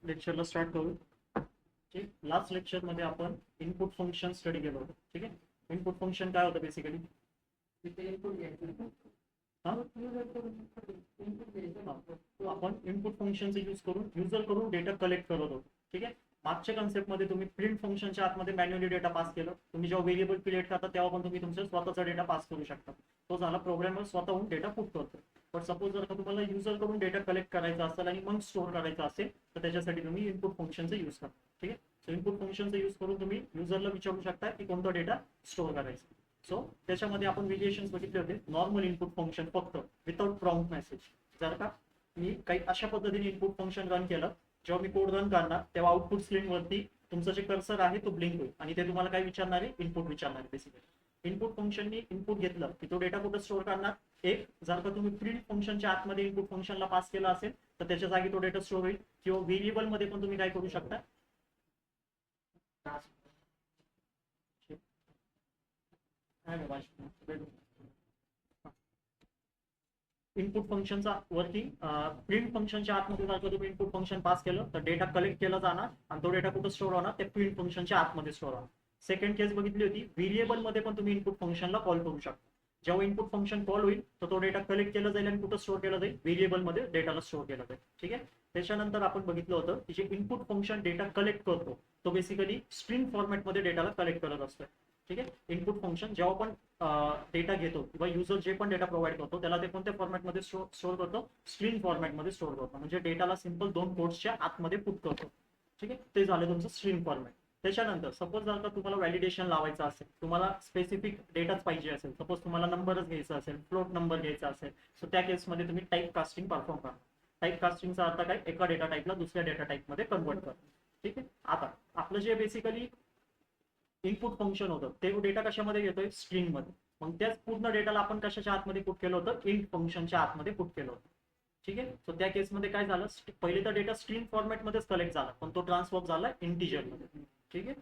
लेक्चरला start करू. ठीक, last lecture मध्ये आपण इनपुट फंक्शन स्टडी केलं होतं. ठीक आहे, इनपुट फंक्शन काय होतं बेसिकली? आपण इनपुट फंक्शनचा यूज करून युजर करून डेटा कलेक्ट करत होतो. ठीक आहे, मागच्या कन्सेप्ट मध्ये तुम्ही प्रिंट फंक्शनच्या आतमध्ये मॅन्युअली डेटा पास केलं. तुम्ही जेव्हा व्हेरिएबल क्रिएट करता तेव्हा पण तुम्ही तुमचा स्वतःचा डेटा पास करू शकता. तो झाला प्रोग्रामर स्वतःहून डेटा पुट करतो. पण सपोज जर का तुम्हाला युजर कडून डेटा कलेक्ट करायचा असेल आणि मग स्टोअर करायचा असेल तर त्याच्यासाठी तुम्ही इनपुट फंक्शनचा यूज करा. ठीक आहे, सो इनपुट फंक्शनचा यूज करून तुम्ही युजरला विचारू शकता की कोणता डेटा स्टोअर करायचा. सो त्याच्यामध्ये आपण व्हेरिएशन्स बघितले होते. नॉर्मल इनपुट फंक्शन फक्त विदाउट प्रॉम्प्ट मेसेज. जर का मी काही अशा पद्धतीने इनपुट फंक्शन रन केलं, जेव्हा मी कोड रन करणार तेव्हा आउटपुट स्क्रीनवरती तुमचं जे कर्सर आहे तो ब्लिंक होईल आणि ते तुम्हाला काय विचारणार आहे? इनपुट विचारणार आहे. बेसिकली इनपुट फंक्शननी इनपुट घेतलं की तो डेटा कुठे स्टोअर करणार? एक, जर का तुम्ही प्रिंट फंक्शनच्या आतमध्ये इनपुट फंक्शनला पास केला असेल तर त्याच्या जागी तो डेटा स्टोअर होईल. किंवा व्हेरिएबल मध्ये पण तुम्ही काय करू शकता? इनपुट फंक्शनचा वर्किंग प्रिंट फंक्शनच्या आतमध्ये जर का तुम्ही इनपुट फंक्शन पास केलं तर डेटा कलेक्ट केला जाणार आणि तो डेटा कुठे स्टोअर होणार? त्या प्रिंट फंक्शनच्या आतमध्ये स्टोअर होणार. सेकंड केस बघितली होती, व्हेरिएबल मध्ये पण तुम्ही इनपुट फंक्शनला कॉल करू शकता. जेव्हा इनपुट फंक्शन कॉल होईल तर तो डेटा कलेक्ट केला जाईल आणि कुठं स्टोअर केला जाईल? व्हेरिएबल मध्ये डेटाला स्टोअर केला जाईल. ठीक आहे, त्याच्यानंतर आपण बघितलं होतं की जे इनपुट फंक्शन डेटा कलेक्ट करतो तो बेसिकली स्ट्रिंग फॉर्मॅटमध्ये डेटाला कलेक्ट करत असतो. ठीक आहे, इनपुट फंक्शन जेव्हा पण डेटा घेतो किंवा युजर जे पण डेटा प्रोव्हाइड करतो त्याला ते कोणत्या फॉर्मॅटमध्ये स्टोअर करतो? स्ट्रिंग फॉर्मॅटमध्ये स्टोअर करतो. म्हणजे डेटाला सिंपल 2 कोड्सच्या आतमध्ये पुट करतो. ठीक आहे, ते झालं तुमचं स्ट्रिंग फॉर्मॅट. त्याच्यानंतर सपोज जर का तुम्हाला व्हॅलिडेशन लावायचं असेल, तुम्हाला स्पेसिफिक डेटाच पाहिजे असेल, सपोज तुम्हाला नंबरच घ्यायचा असेल, फ्लोट नंबर घ्यायचा असेल, सो त्या केसमध्ये तुम्ही टाईप कास्टिंग परफॉर्म करा. टाईप कास्टिंगचा अर्थ काय? एका डेटा टाईपला दुसऱ्या डेटा टाईपमध्ये कन्वर्ट करा. ठीक आहे, आता आपलं जे बेसिकली इनपुट फंक्शन होतं ते डेटा कशामध्ये घेतोय? स्ट्रिंग मध्ये. मग त्याच पूर्ण डेटाला आपण कशाच्या आतमध्ये पुट केलं होतं? इंट फंक्शनच्या आतमध्ये पुट केलं होतं. ठीक आहे, सो त्या केसमध्ये काय झालं? पहिले तर डेटा स्ट्रिंग फॉर्मॅटमध्येच कलेक्ट झाला पण तो ट्रान्सफॉर्म झाला इंटिजर मध्ये. ठीक आहे,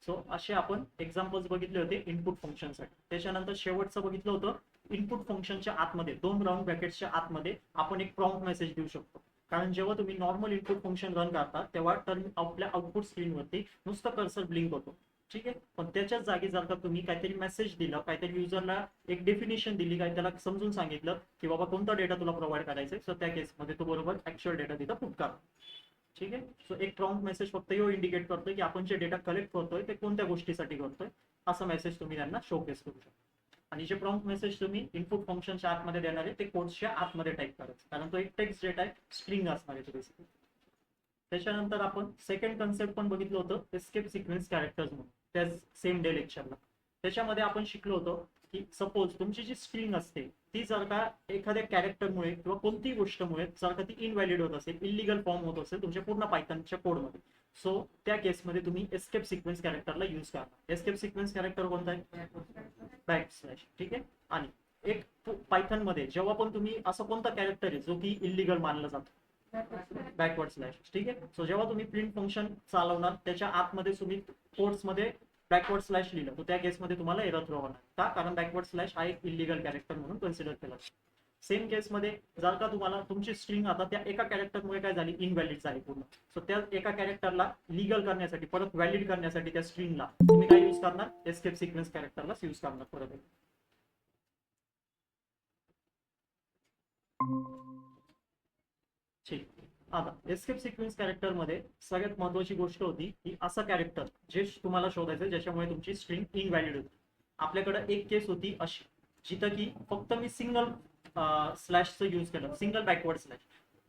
सो असे आपण एक्झाम्पल्स बघितले होते इनपुट फंक्शनसाठी. त्याच्यानंतर शेवटचं बघितलं होतं इनपुट फंक्शनच्या आतमध्ये 2 राऊंड ब्रॅकेट्सच्या आतमध्ये आपण एक प्रॉम्प्ट मेसेज देऊ शकतो. कारण जेव्हा तुम्ही नॉर्मल इनपुट फंक्शन रन करता तेव्हा आपल्या आउटपुट स्क्रीनवरती नुसतं कर्सर ब्लिंक होतो. ठीक आहे, पण त्याच्याच जागी जर का तुम्ही काहीतरी मेसेज दिला, काहीतरी युजरला एक डेफिनेशन दिली, काही त्याला समजून सांगितलं की बाबा कोणता डेटा तुला प्रोव्हाइड करायचा आहे, सो त्या केसमध्ये तो बरोबर ऍक्च्युअल डेटा तिथं पुट करा. ठीक आहे, सो एक प्रॉम्प्ट मेसेज फक्त यो इंडिकेट करतोय की आपण जे डेटा कलेक्ट करतोय ते कोणत्या गोष्टीसाठी करतोय, असा मेसेज तुम्ही त्यांना शोकेस करू शकता. आणि जे प्रॉम्प्ट मेसेज तुम्ही इनपुट फंक्शनच्या आतमध्ये देणार आहे ते कोड्सच्या आतमध्ये टाईप करायचं, कारण तो एक टेक्स्ट डेटा आहे, स्ट्रिंग असणार आहे बेसिकली. त्याच्यानंतर आपण सेकंड कन्सेप्ट पण बघितलं होतं, एस्केप सिक्वेन्स कॅरेक्टर्स म्हणून, त्या सेम डे लेक्चरला. त्याच्यामध्ये आपण शिकलो होतो की सपोज तुमची जी स्ट्रिंग असते ती जर का एखाद्या कॅरेक्टरमुळे किंवा कोणतीही गोष्टमुळे जर का ती इनव्हॅलिड होत असेल, इलिगल फॉर्म होत असेल तुमच्या पूर्ण पायथनच्या कोडमध्ये, सो त्या केसमध्ये तुम्ही एस्केप सिक्वेन्स कॅरेक्टरला यूज करा. एस्केप सिक्वेन्स कॅरेक्टर कोणता आहे? बॅकस्लॅश. ठीक आहे, आणि एक पायथन मध्ये जेव्हा पण तुम्ही असं कोणता कॅरेक्टर आहे जो की इलिगल मानला जातो? Backward slash. ठीक आहे, सो जेव्हा तुम्ही प्रिंट फंक्शन चालवणार त्याच्या आतमध्ये तुम्ही कोड्स मध्ये बॅकवर्ड स्लॅश लिहिलं तर त्या केसमध्ये तुम्हाला एरर थ्रो होणार. का? कारण बॅकवर्ड स्लॅश हा एक इलिगल कॅरेक्टर म्हणून कन्सिडर केला. सेम केसमध्ये जर का तुम्हाला तुमची स्ट्रिंग आता त्या एका कॅरेक्टरमुळे काय झाली? इनव्हॅलिड झाली पूर्ण, सो त्या एका कॅरेक्टरला लिगल करण्यासाठी, परत व्हॅलिड करण्यासाठी त्या स्ट्रिंगला तुम्ही काय यूज करणार? एस्केप सिक्वेन्स कॅरेक्टरला यूज करणार परत. ठीक, आता एस्केप सिक्वेन्स कॅरेक्टर मध्ये सगळ्यात महत्वाची गोष्ट होती की असं कॅरेक्टर जे तुम्हाला शोधायचं ज्याच्यामुळे तुमची स्ट्रिंग इनव्हॅलिड होती. आपल्याकडे एक केस होती अशी जिथं की फक्त मी सिंगल स्लॅशचं यूज केलं, सिंगल बॅकवर्ड स्लॅश.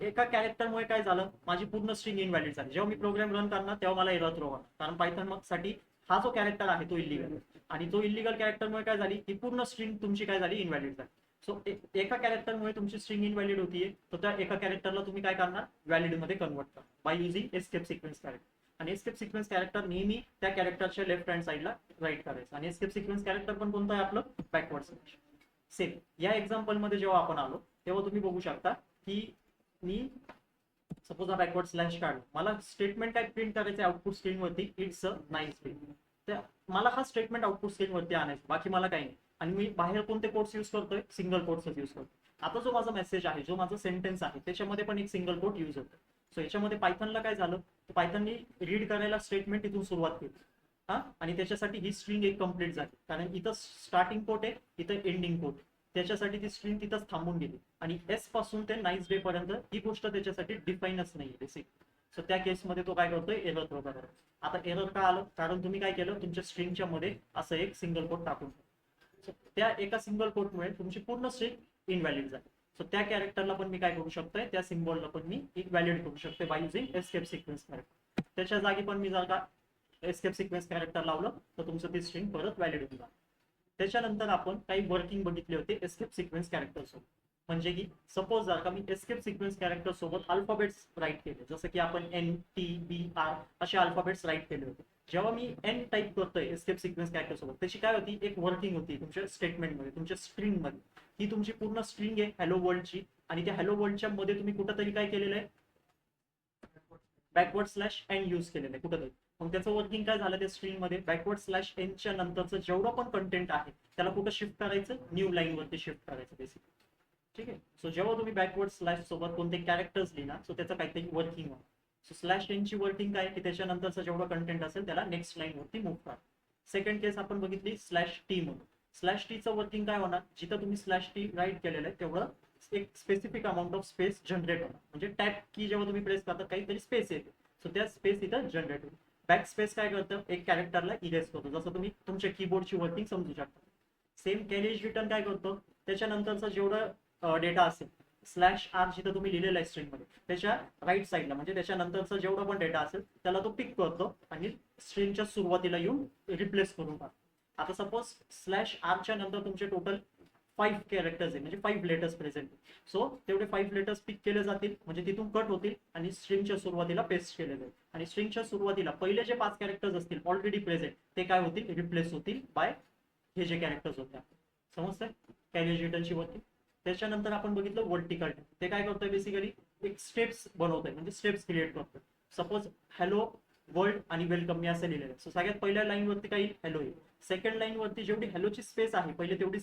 एका कॅरेक्टरमुळे काय झालं? माझी पूर्ण स्ट्रिंग इनव्हॅलिड झाली. जेव्हा मी प्रोग्राम रन करणार तेव्हा मला एरर थ्रो होणार, कारण पायथन साठी हा जो कॅरेक्टर आहे तो इलिगल, आणि तो इलिगल कॅरेक्टरमुळे काय झाली? की पूर्ण स्ट्रिंग तुमची काय झाली? इनव्हॅलिड झाली. सो एका कॅरेक्टरमुळे तुमची स्ट्रिंग इनव्हॅलिड होतीये तर त्या एका कॅरेक्टरला तुम्ही काय करणार? व्हॅलिड मध्ये कन्वर्ट करा by using escape sequence character. आणि एस्केप सिक्वेन्स कॅरेक्टर नेहमी त्या कॅरेक्टरच्या लेफ्ट हँड साईडला राईट करायचं. आणि एस्केप सिक्वेन्स कॅरेक्टर पण कोणतं आहे आपलं? Backward slash. सेम या एक्झाम्पल मध्ये जेव्हा आपण आलो तेव्हा तुम्ही बघू शकता की मी सपोज हा बॅकवर्ड स्लॅश काढलो, मला स्टेटमेंट काय प्रिंट करायचं आउटपुट स्क्रीन वरती? It's a nice day. तर मला हा स्टेटमेंट आउटपुट स्क्रीन वरती आणायचं, बाकी मला काही नाही. आणि मी बाहेर कोणते कोड्स यूज करतोय? सिंगल कोड्स यूज करतो. आता जो माझा मेसेज आहे, जो माझा सेंटेन्स आहे त्याच्यामध्ये पण एक सिंगल कोड यूज होतो. सो याच्यामध्ये पायथनला काय झालं, पायथनने रीड करायला स्टेटमेंट इथून सुरुवात केली, हा, आणि त्याच्यासाठी ही स्ट्रिंग एक कम्प्लीट झाली, कारण इथं स्टार्टिंग कोट आहे, इथं एंडिंग कोट, त्याच्यासाठी ती स्ट्रिंग तिथंच थांबून गेली. आणि एस पासून ते नाईस डे पर्यंत ही गोष्ट त्याच्यासाठी डिफाईनच नाही बेसिक. सो त्या केसमध्ये तो काय करतोय, एरर थ्रो करतो. आता एरर का आलं, कारण तुम्ही काय केलं, तुमच्या स्ट्रिंगच्या मध्ये असं एक सिंगल कोट टाकून. सो त्या एका सिंगल कोटमुळे तुमची पूर्ण स्ट्रिंग इनव्हॅलिड झाली. सो त्या कॅरेक्टरला पण मी काय करू शकतोय, त्या सिम्बॉलला पण मी इनव्हॅलिड करू शकते by using escape sequence character. त्याच्या जागी पण मी जर का एस्केप सिक्वेन्स कॅरेक्टर लावलं तर तुमचं ती स्ट्रिंग परत व्हॅलिड होईल. त्याच्यानंतर आपण काही वर्किंग बघितले होते एस्केप सिक्वेन्स कॅरेक्टर सोबत. म्हणजे की सपोज जर का मी एस्केप सिक्वेन्स कॅरेक्टर सोबत अल्फाबेट्स राईट केले, जसं की आपण एन टी बी आर असे अल्फाबेट्स राईट केले होते. जेव्हा मी एन टाईप करतोय एस्केप सिक्वेन्स कॅरेक्टर सोबत, त्याची काय होती, एक वर्किंग होती तुमच्या स्टेटमेंटमध्ये, तुमच्या स्ट्रिंगमध्ये. ही तुमची पूर्ण स्ट्रिंग आहे हॅलो वर्ल्डची, आणि त्या हॅलो वर्ल्डच्या मध्ये तुम्ही कुठंतरी काय केलेलं आहे, बॅकवर्ड स्लॅश एन यूज केलेलं आहे कुठंतरी. मग त्याचं वर्किंग काय झालं, त्या स्ट्रिंग मध्ये बॅकवर्ड स्लॅश एनच्या नंतरचं जेवढं पण कंटेंट आहे त्याला कुठं शिफ्ट करायचं, न्यू लाईन वरती शिफ्ट करायचं बेसिकली. ठीक आहे. सो जेव्हा तुम्ही बॅकवर्ड स्लॅश सोबत कोणते कॅरेक्टर्स लिहिणार, सो त्याचं काहीतरी वर्किंग होणार. सो स्लॅश एनची वर्किंग काय, की त्याच्यानंतरचं जेवढं कंटेंट असेल त्याला नेक्स्ट लाईन वरती मूव्ह करा. सेकंड केस आपण बघितली स्लॅश टी म्हणून. स्लॅश टीचं वर्किंग काय होणार, जिथं तुम्ही स्लॅश टी राईट केलेलं आहे तेवढं एक specific amount of space generate होणार. म्हणजे टॅब की जेव्हा तुम्ही प्रेस करता काहीतरी स्पेस येते, सो त्या स्पेस इथं जनरेट होईल. बॅक स्पेस काय करतं, एक कॅरेक्टरला इरेज करतो, जसं तुम्ही तुमच्या कीबोर्डची वर्किंग समजू शकता. सेम कॅरेज रिटर्न काय करतो, त्याच्यानंतरचं जेवढं डेटा असेल, स्लॅश आर जिथं तुम्ही लिहिलेलं आहे स्ट्रिंगमध्ये त्याच्या राईट साईडला, म्हणजे त्याच्यानंतरचं जेवढं पण डेटा असेल त्याला तो पिक करतो आणि स्ट्रिंगच्या सुरुवातीला येऊन रिप्लेस करून टाकतो. आता सपोज स्लॅश आरच्या नंतर तुमचे टोटल 5 कॅरेक्टर्स आहे, म्हणजे 5 लेटर्स प्रेझेंट. सो तेवढे 5 लेटर्स पिक केले जातील, म्हणजे तिथून कट होतील आणि स्ट्रिंगच्या सुरुवातीला पेस्ट केले जाईल. आणि स्ट्रिंगच्या सुरुवातीला पहिले जे 5 कॅरेक्टर्स असतील ऑलरेडी प्रेझेंट ते काय होतील, रिप्लेस होतील बाय हे जे कॅरेक्टर्स होते. समजतंय कॅरेज रिटर्नची वर्किंग. त्याच्यानंतर आपण बघितलं वर्टिकल टॅब. ते काय करतोय, बेसिकली एक स्टेप्स बनवतोय, म्हणजे स्टेप्स क्रिएट करतोय. सपोज हॅलो वर्ल्ड आणि वेलकम मी असं लिहिलेलं आहे. सो सगळ्यात पहिल्या लाईन वरती काही हॅलो येईल, सेकंड लाईन वरती जेवढी हॅलोची स्पेस आहे पहिले तेवढी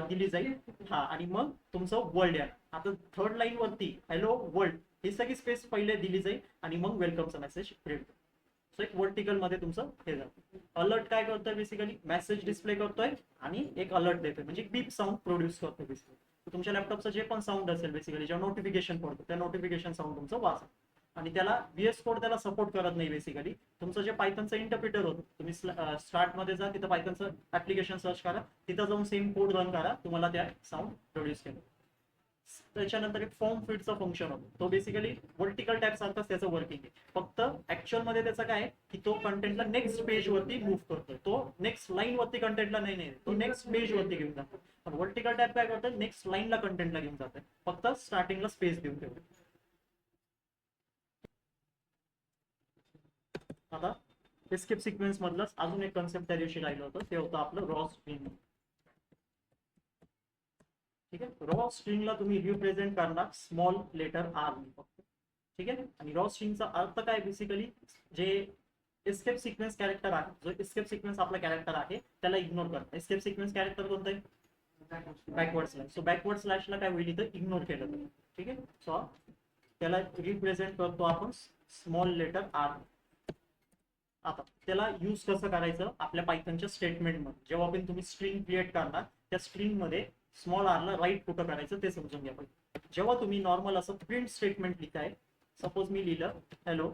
दिली जाईल, हा, आणि मग तुमचं वर्ल्ड आहे. आता थर्ड लाईन वरती हॅलो वर्ल्ड ही सगळी स्पेस पहिले दिली जाईल आणि मग वेलकमचा मेसेज प्रिंट. सो एक वर्टिकल मध्ये तुमचं हे जातं. अलर्ट काय करतोय, बेसिकली मेसेज डिस्प्ले करतोय आणि एक अलर्ट देतोय, म्हणजे बीप साऊंड प्रोड्यूस करतोय बेसिकली. तुमच्या लॅपटॉपचं जे पण साऊंड असेल बेसिकली, जेव्हा नोटिफिकेशन पडतो त्या नोटिफिकेशन साऊंड तुमचं वाचतं. आणि त्याला VS कोड त्याला सपोर्ट करत नाही बेसिकली. तुमचं जे पायथनचं इंटरप्रिटर होतं, तुम्ही स्टार्ट मध्ये जा, तिथं पायथनचं ऍप्लिकेशन सर्च करा, तिथं जाऊन सेम कोड रन करा, तुम्हाला त्या साऊंड प्रोड्यूस केलं. त्याच्यानंतर एक फॉर्म फिटचा फंक्शन होतो, तो बेसिकली वर्टिकल टॅब सारखाच त्याचं वर्किंग आहे. फक्त ऍक्च्युअल मध्ये त्याचं काय की तो कंटेंटला नेक्स्ट पेज वरती मूव्ह करतोय, तो नेक्स्ट लाईन वरती कंटेंटला नाही, तो नेक्स्ट पेज वरती घेऊन जातो. पण वर्टिकल टॅब काय करतोय, नेक्स्ट लाईनला कंटेंटला घेऊन जातोय, फक्त स्टार्टिंगला स्पेस देऊन ठेवतोय. आता एस्केप सिक्वेन्स मधलंच अजून एक कन्सेप्ट त्या दिवशी राहिलं होतं, ते होतं आपलं रॉ स्ट्रिंग. ठीक आहे. रॉ स्ट्रिंगला तुम्ही रिप्रेझेंट करणार स्मॉल लेटर आर फक्त. ठीक आहे. आणि रॉ स्ट्रिंगचा अर्थ काय, बेसिकली जे एस्केप सिक्वेन्स कॅरेक्टर आहे, जो एस्केप सिक्वेन्स आपला कॅरेक्टर आहे त्याला इग्नोर करणार. एस्केप सिक्वेन्स कॅरेक्टर कोणतं आहे, बॅकवर्ड स्लॅश. सो बॅकवर्ड स्लॅशला काय होईल, इथं इग्नोर केलं जाईल. ठीक आहे. सो त्याला रिप्रेझेंट करतो आपण स्मॉल लेटर आर. आता त्याला यूज कसं करायचं, आपल्या पायथनच्या स्टेटमेंटमध्ये जेव्हा पण तुम्ही स्ट्रिंग क्रिएट करणार त्या स्ट्रिंग मध्ये स्मॉल आरला राईट कुठं करायचं ते समजून घ्या पाहिजे. जेव्हा तुम्ही नॉर्मल असं प्रिंट स्टेटमेंट लिहिताय, सपोज मी लिहिलं हॅलो,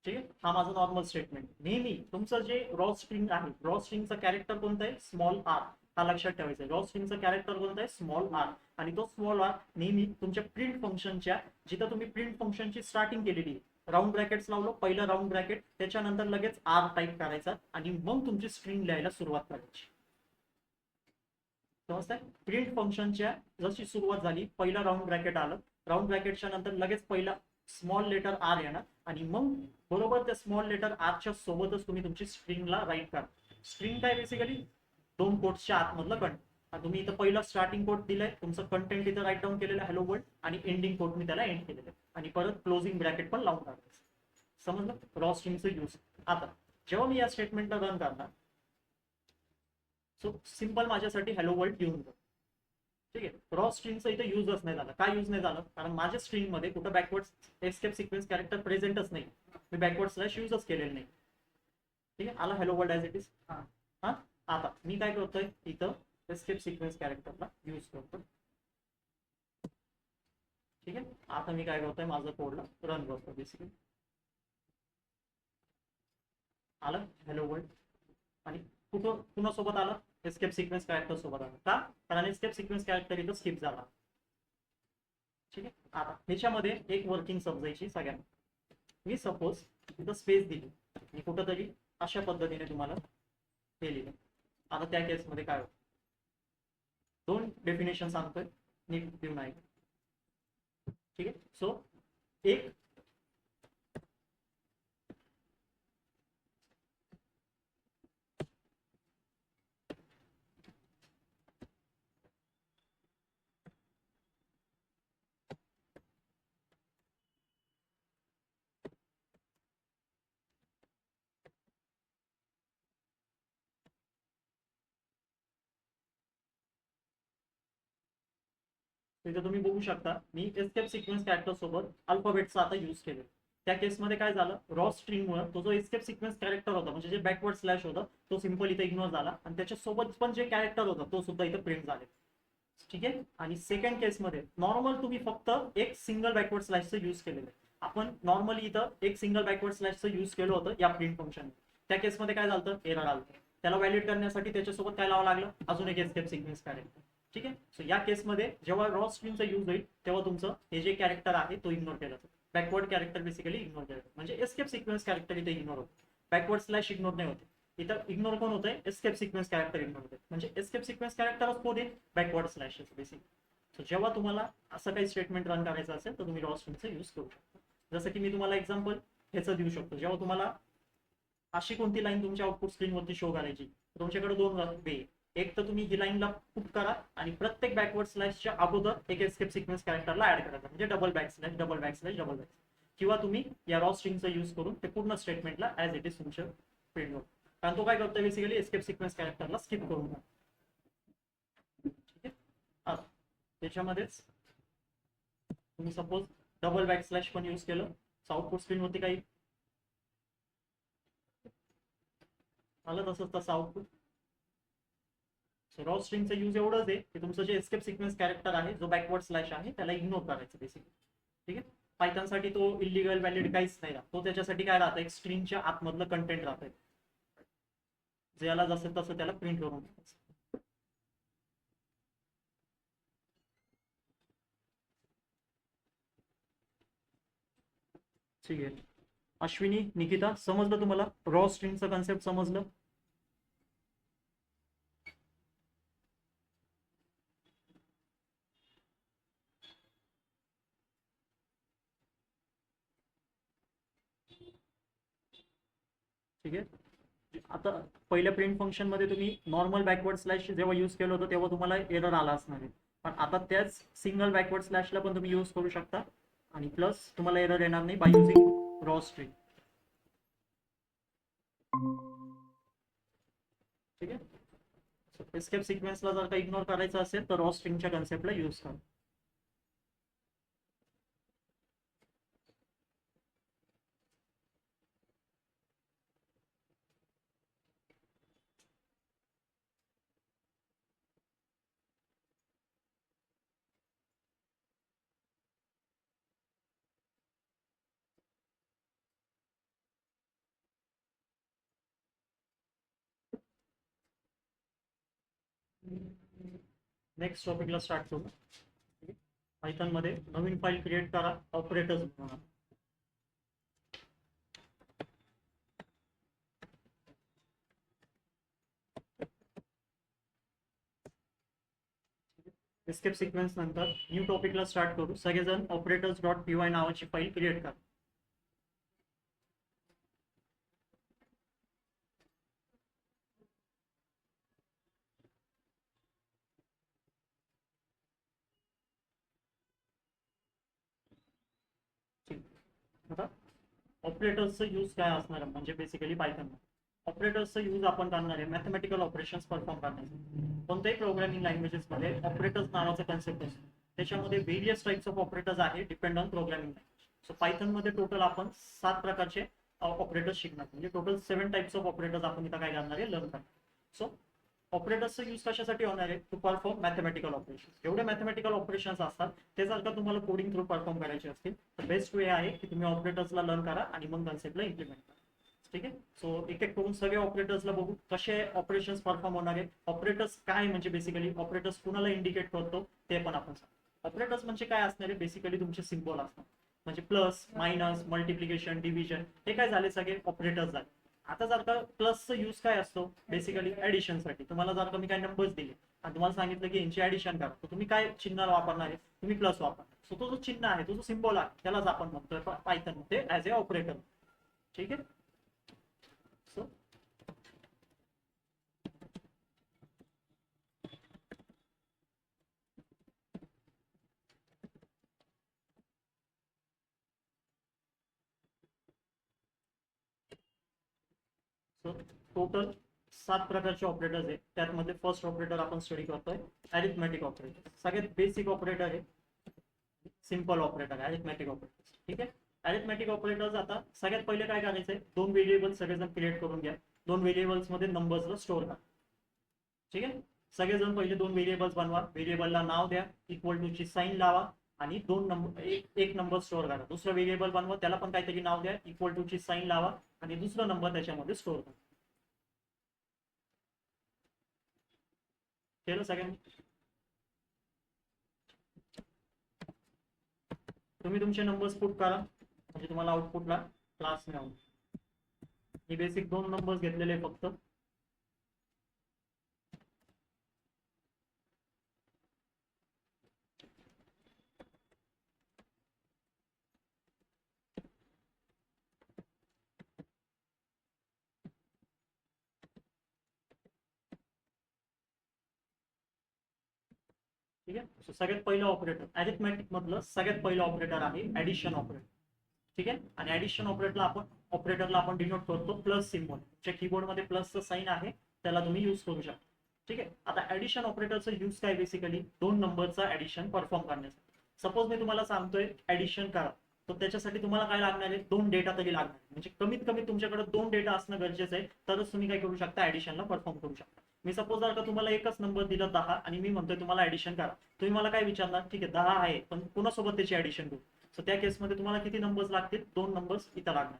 ठीक आहे, हा माझं नॉर्मल स्टेटमेंट. नेहमी तुमचं जे रॉ स्ट्रिंग आहे, रॉ स्ट्रिंगचं कॅरेक्टर कोणतं आहे, स्मॉल आर. हा लक्षात ठेवायचा. रॉ स्ट्रिंगचं कॅरेक्टर कोणतं आहे, स्मॉल आर. आणि तो स्मॉल आर नेहमी तुमच्या प्रिंट फंक्शनच्या, जिथं तुम्ही प्रिंट फंक्शनची स्टार्टिंग केलेली आहे, राऊंड ब्रॅकेट्स लावलं, पहिलं राऊंड ब्रॅकेट, त्याच्यानंतर लगेच आर टाईप करायचा आणि मग तुमची स्ट्रिंग लिहायला सुरुवात करायची. समजतंय. प्रिंट फंक्शनच्या जशी सुरुवात झाली, पहिला राऊंड ब्रॅकेट आलं, राऊंड ब्रॅकेटच्या नंतर लगेच पहिला स्मॉल लेटर आर येणार आणि मग बरोबर त्या स्मॉल लेटर आरच्या सोबतच तुम्ही तुमची स्ट्रिंगला राईट करा. स्ट्रिंग काय, बेसिकली 2 कोट्सच्या आतमधलं कंटेंट. तुम्ही इथं पहिला स्टार्टिंग कोट दिलाय, तुमचं कंटेंट इथं राईट डाऊन केलेलं हॅलो वर्ल्ड, आणि एंडिंग कोट मी त्याला एंड केलेलं आहे, आणि परत क्लोजिंग ब्रॅकेट पण लावून टाकायचं. समजलं रॉ स्ट्रिंगचं यूज. आता जेव्हा मी या स्टेटमेंटला रन करणार, सो सिंपल माझ्यासाठी हॅलो वर्ल्ड घेऊन जा. ठीक आहे. रॉ स्ट्रिंगचं इथं युजच नाही झालं. काय यूज नाही झालं? कारण माझ्या स्ट्रिंगमध्ये कुठं बॅकवर्ड एस्केप सिक्वेन्स कॅरेक्टर प्रेझेंटच नाही. मी बॅकवर्ड स्लॅश यूजच केलेलं नाही. ठीक आहे. आला hello world as it is. हा, आता मी काय करतोय इथं एस्केप सिक्वेन्स कॅरेक्टरला यूज करतो. ठीक आहे. आता मी काय करतोय माझं कोडला रन करतो बेसिकली. आलं हॅलो वर्ल्ड. आणि कुठं कुणासोबत आलं? एस्केप सिक्वेन्स कॅरेक्टर सोबत आलं. का? कारण एस्केप सिक्वेन्स कॅरेक्टर इथं स्किप झाला. ठीक आहे. आता ह्याच्यामध्ये एक वर्किंग समजायची सगळ्यांना. मी सपोज इथं स्पेस दिली आणि कुठंतरी अशा पद्धतीने तुम्हाला हे लिहिलं. आता त्या केसमध्ये काय होतं? दोन डेफिनेशन सांगतोय, नीट देऊन आहे. ठीक आहे. सो एक तिथे तुम्ही बघू शकता मी एस्केप सिक्वेन्स कॅरेक्टर सोबत अल्फाबेटचा आता यूज केले. त्या केसमध्ये काय झालं? रॉ स्ट्रिंगमुळे तो जो एस्केप सिक्वेन्स कॅरेक्टर होता म्हणजे जे बॅकवर्ड स्लॅश होता तो सिंपल इथे इग्नोर झाला आणि त्याच्यासोबत पण जे कॅरेक्टर होता तो सुद्धा इथे प्रिंट झाले. ठीक आहे. आणि सेकंड केसमध्ये नॉर्मल तुम्ही फक्त एक सिंगल बॅकवर्ड स्लॅशचं यूज केलेलं आहे. आपण नॉर्मली इथं एक सिंगल बॅकवर्ड स्लॅशचं यूज केलं होतं या प्रिंट फंक्शन. त्या केसमध्ये काय झालं? एरर आलं. त्याला व्हॅलिड करण्यासाठी त्याच्यासोबत काय लावावं लागलं? अजून एक एस्केप सिक्वेन्स कॅरेक्टर. ठीक आहे. सो या केसमध्ये जेव्हा रॉ स्ट्रिंगचा यूज होईल तेव्हा तुमचं हे जे कॅरेक्टर आहे तो इग्नोर केला जातो. बॅकवर्ड कॅरेक्टर बेसिकली इग्नोर केलं म्हणजे एस्केप सिक्वेन्स कॅरेक्टर इथे इग्नोर होतो. बॅकवर्ड स्लॅश इग्नोर नाही होते. इथं इग्नोर कोण होतंय? एस्केप सिक्वेन्स कॅरेक्टर इग्नोर होते. म्हणजे एस्केप सिक्वेन्स कॅरेक्टरच कोण आहे? Backward slash basically. सो जेव्हा तुम्हाला असं काही स्टेटमेंट रन करायचं असेल तर तुम्ही रॉ स्ट्रिंगचा यूज करू शकता. जसं की मी तुम्हाला एक्झाम्पल ह्याचं देऊ शकतो. जेव्हा तुम्हाला अशी कोणती लाईन तुमच्या आउटपुट स्क्रीनवरती शो करायची, तुमच्याकडे दोन वे. एक तर तुम्ही ही लाईनला पुट करा आणि प्रत्येक बॅकवर्ड स्लॅशच्या अगोदर एक एस्केप सिक्वेन्स कॅरेक्टरला ऍड करा म्हणजे double back slash double back slash double back. किंवा तुम्ही या रॉ स्ट्रिंगचा यूज करून ते पूर्ण स्टेटमेंटला ऍज इट इज तुमच्या प्रिंट होतो. कारण तो काय करतो बेसिकली एस्केप सिक्वेन्स कॅरेक्टरला स्किप करून टाकतो. ठीक आहे. त्याच्यामध्येच तुम्ही सपोज डबल बॅक स्लॅश पण यूज केलं आउटपुट स्क्रीनवरती काही आलं तसंच तसं आउटपुट. रॉ स्ट्रिंगचा यूज एवढंच आहे की तुमचं जे एस्केप सिक्वेन्स कॅरेक्टर आहे जो बॅकवर्ड स्लॅश आहे त्याला इग्नोर करायचं बेसिकली. ठीक आहे. पायथॉनसाठी तो इलिगल व्हॅलिड काहीच नाही राहत. तो त्याच्यासाठी काय राहतं? एक स्ट्रिंगच्या आतमधलं कंटेंट राहतंय जे याला जसं तसं त्याला प्रिंट करून टाकायचं. ठीक आहे. अश्विनी, निकिता, समजलं तुम्हाला? रॉ स्ट्रिंगचं कन्सेप्ट समजलं? ठीक आहे. आता पहिल्या प्रिंट फंक्शन मध्ये तुम्ही नॉर्मल बॅकवर्ड स्लॅश जेव्हा यूज केलं होतं तेव्हा तुम्हाला एरर आला असणार आहे. पण आता त्याच सिंगल बॅकवर्ड स्लॅशला पण तुम्ही यूज करू शकता आणि प्लस तुम्हाला एरर येणार नाही बाय युझिंग रॉ स्ट्रिंग. ठीक आहे. एस्केप सिक्वेन्सला जर का इग्नोर करायचं असेल तर रॉ स्ट्रिंगच्या कन्सेप्टला यूज करा. नेक्स्ट टॉपिकला स्टार्ट करू. पायथन मध्ये नवीन फाईल क्रिएट करा ऑपरेटर्स म्हणून. एस्केप सिक्वेन्स नंतर न्यू टॉपिकला स्टार्ट करू. सगळेजण ऑपरेटर्स डॉट पी वाय नावाची फाईल क्रिएट करा. आता ऑपरेटर्सचं यूज काय असणार म्हणजे बेसिकली पायथन ऑपरेटर्सचा यूज आपण करणार आहे मॅथमॅटिकल ऑपरेशन्स परफॉर्म करण्यासाठी. कोणत्याही प्रोग्रामिंग लँग्वेजेस मध्ये ऑपरेटर्स नावाचा कन्सेप्ट असतो. त्याच्यामध्ये व्हेरियस टाइप्स ऑफ ऑपरेटर्स आहे depend on programming language. So Python मध्ये टोटल आपण 7 प्रकारचे ऑपरेटर्स शिकणार, म्हणजे टोटल 7 टाइप्स ऑफ ऑपरेटर्स आपण इथं काय करणार आहे, लर्न करणार. सो ऑपरेटर्सचा यूज कशासाठी होणार आहे, टू परफॉर्म मॅथमॅटिकल ऑपरेशन. एवढे मॅथमॅटिकल ऑपरेशन्स असतात ते जर का तुम्हाला कोडिंग थ्रू परफॉर्म करायचे असतील तर बेस्ट वे आहे की तुम्ही ऑपरेटर्सला लर्न करा आणि मग कन्सेप्टला इम्प्लिमेंट करा. ठीक आहे. सो एक एक करून सगळे ऑपरेटर्सला बघू कसे ऑपरेशन्स परफॉर्म होणार आहे. ऑपरेटर्स काय म्हणजे बेसिकली ऑपरेटर्स कुणाला इंडिकेट करतो ते पण आपण सांगू. ऑपरेटर्स म्हणजे काय असणार आहे, बेसिकली तुमचे सिम्बॉल असणार, म्हणजे प्लस मायनस मल्टिप्लिकेशन डिव्हिजन हे काय झाले सगळे ऑपरेटर्स झाले. आता जर का प्लसचा यूज काय असतो, बेसिकली ऍडिशनसाठी. तुम्हाला जर का मी काय नंबर्स दिले आणि तुम्हाला सांगितलं की यांची ऍडिशन करा, तर तुम्ही काय चिन्ह वापरणार आहे, तुम्ही प्लस वापरणार. सो तो जो चिन्ह आहे, तो जो सिम्बॉल आहे, त्यालाच आपण म्हणतोय पायथन मध्ये ऍज ए ऑपरेटर. ठीक आहे. सो टोटल 7 प्रकारचे ऑपरेटर्स आहेत. त्यामध्ये फर्स्ट ऑपरेटर आपण स्टडी करतोय अरिथमेटिक ऑपरेटर. सगळ्यात बेसिक ऑपरेटर आहे, सिंपल ऑपरेटर आहे अरिथमेटिक ऑपरेटर. ठीक आहे. अरिथमेटिक ऑपरेटर्स आता सगळ्यात पहिले काय करायचंय, 2 व्हेरिएबल सगळेजण क्रिएट करून घ्या. 2 व्हेरिएबल्स मध्ये नंबर्सला स्टोअर करा. ठीक आहे. सगळेजण पहिले 2 व्हेरिएबल्स बनवा. व्हेरिएबलला नाव द्या, इक्वल टू ची साइन लावा आणि 2 नंबर एक नंबर स्टोअर करा. दुसरा व्हेरिएबल बनवा, त्याला पण काहीतरी नाव द्या, इक्वल टू ची साइन लावा आणि दुसरा नंबर त्याच्यामध्ये स्टोअर करा. केलं सगळ्यांनी? तुम्ही तुमचे नंबर्स पुट करा, म्हणजे तुम्हाला आउटपुटला क्लास मिळाला. हे बेसिक 2 नंबर्स घेतलेले फक्त. ठीक आहे. सो सगळ्यात पहिलं ऑपरेटर अरिथमेटिक मधलं सगळ्यात पहिलं ऑपरेटर आहे ऍडिशन ऑपरेटर. ठीक आहे. आणि ऍडिशन ऑपरेटरला आपण डिनोट करतो प्लस सिम्बॉल. तुमच्या कीबोर्ड मध्ये प्लसचं साइन आहे, त्याला तुम्ही यूज करू शकता. ठीक आहे. आता ऍडिशन ऑपरेटरचा यूज काय, बेसिकली 2 नंबरचा ऍडिशन परफॉर्म करण्यासाठी. सपोज मी तुम्हाला सांगतोय ऍडिशन करा, तर त्याच्यासाठी तुम्हाला काय लागणार आहे, 2 डेटा तरी लागणार. म्हणजे कमीत कमी तुमच्याकडे 2 डेटा असणं गरजेचं आहे, तरच तुम्ही काय करू शकता, ऍडिशनला परफॉर्म करू शकता. मी सपोज जर का तुम्हाला एकच नंबर दिला 10 आणि मी म्हणतोय तुम्हाला ऍडिशन करा, तुम्ही मला काय विचारणार, ठीक आहे 10 आहे पण कुणासोबत त्याची ऍडिशन करू. सो त्या केसमध्ये तुम्हाला किती नंबर्स लागतील, 2 नंबर्स इथं लागणार.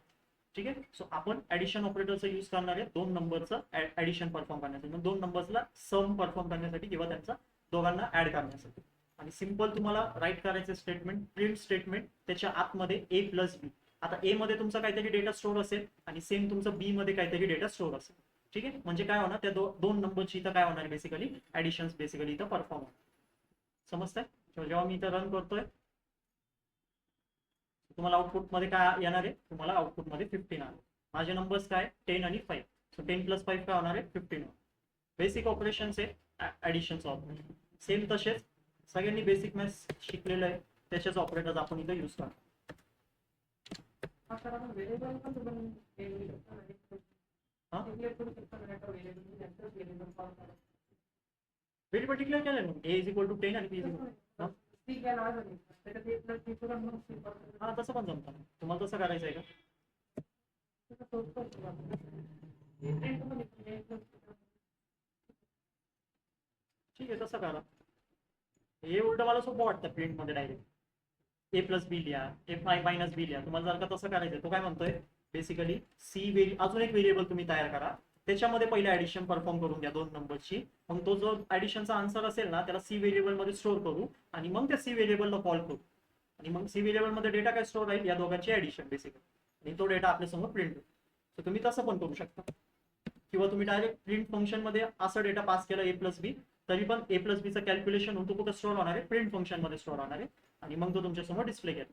ठीक आहे. सो आपण ऍडिशन ऑपरेटरचा यूज करणार आहे 2 नंबरचं ऍडिशन परफॉर्म करण्यासाठी, 2 नंबर्सला सम परफॉर्म करण्यासाठी किंवा त्यांचा दोघांना ऍड करण्यासाठी. आणि सिंपल तुम्हाला राईट करायचं स्टेटमेंट, प्रिंट स्टेटमेंट, त्याच्या आतमध्ये ए प्लस बी. आता ए मध्ये तुमचा काहीतरी डेटा स्टोअर असेल आणि सेम तुमचं बी मध्ये काहीतरी डेटा स्टोअर असेल. ठीक आहे. म्हणजे काय होणार, त्या 2 नंबरची इथं काय होणार, बेसिकली ऍडिशन बेसिकली इथं परफॉर्म होणार. समजतंय? जेव्हा मी इथं रन करतोय तुम्हाला आउटपुट मध्ये काय येणार आहे, तुम्हाला आउटपुट मध्ये 15 आहे. माझे नंबर्स काय 10 आणि 5. सो 10 प्लस 5 काय होणार आहे 15. बेसिक ऑपरेशन्स आहे ऍडिशनचं ऑपरेशन. सेम तसेच सगळ्यांनी बेसिक मॅथ्स शिकलेलं आहे, त्याचेच ऑपरेटर्स आपण इथं यूज करतो. व्हेरिएबल डिक्लेअर केलं ना, ए इज इक्वल टू 10 आणि बी इज इक्वल. हा तसं पण जमतं. तुम्हाला तसं करायचं आहे का? ठीक आहे, तसं करा. हे उलट मला सोपं वाटतं प्रिंट मध्ये डायरेक्ट ए प्लस बी लिहा, ए मायनस बी लिहा. तुम्हाला जर का तसं करायचं, तो काय म्हणतोय बेसिकली अजून एक व्हेरिएबल तुम्ही तयार करा, त्याच्यामध्ये पहिले ऍडिशन परफॉर्म करून द्या 2 नंबरची. मग तो जो ऍडिशनचा आन्सर असेल ना, त्याला सी व्हेरिएबल मध्ये स्टोअर करू आणि मग त्या सी व्हेरिएबलला कॉल करू आणि मग सी व्हेरिएबल मध्ये डेटा काय स्टोअर राहील, या दोघांची ऍडिशन बेसिकली, आणि तो डेटा आपल्यासमोर प्रिंट होईल. तर तुम्ही तसं पण करू शकता, किंवा तुम्ही डायरेक्ट प्रिंट फंक्शन मध्ये असं डेटा पास केला ए प्लस बी, तरी पण ए प्लस बीचं कॅल्क्युलेशन होतो कुठं स्टोअर होणार आहे, प्रिंट फंक्शन मध्ये स्टोअर होणार आहे आणि मग तो तुमच्यासमोर डिस्प्ले केला.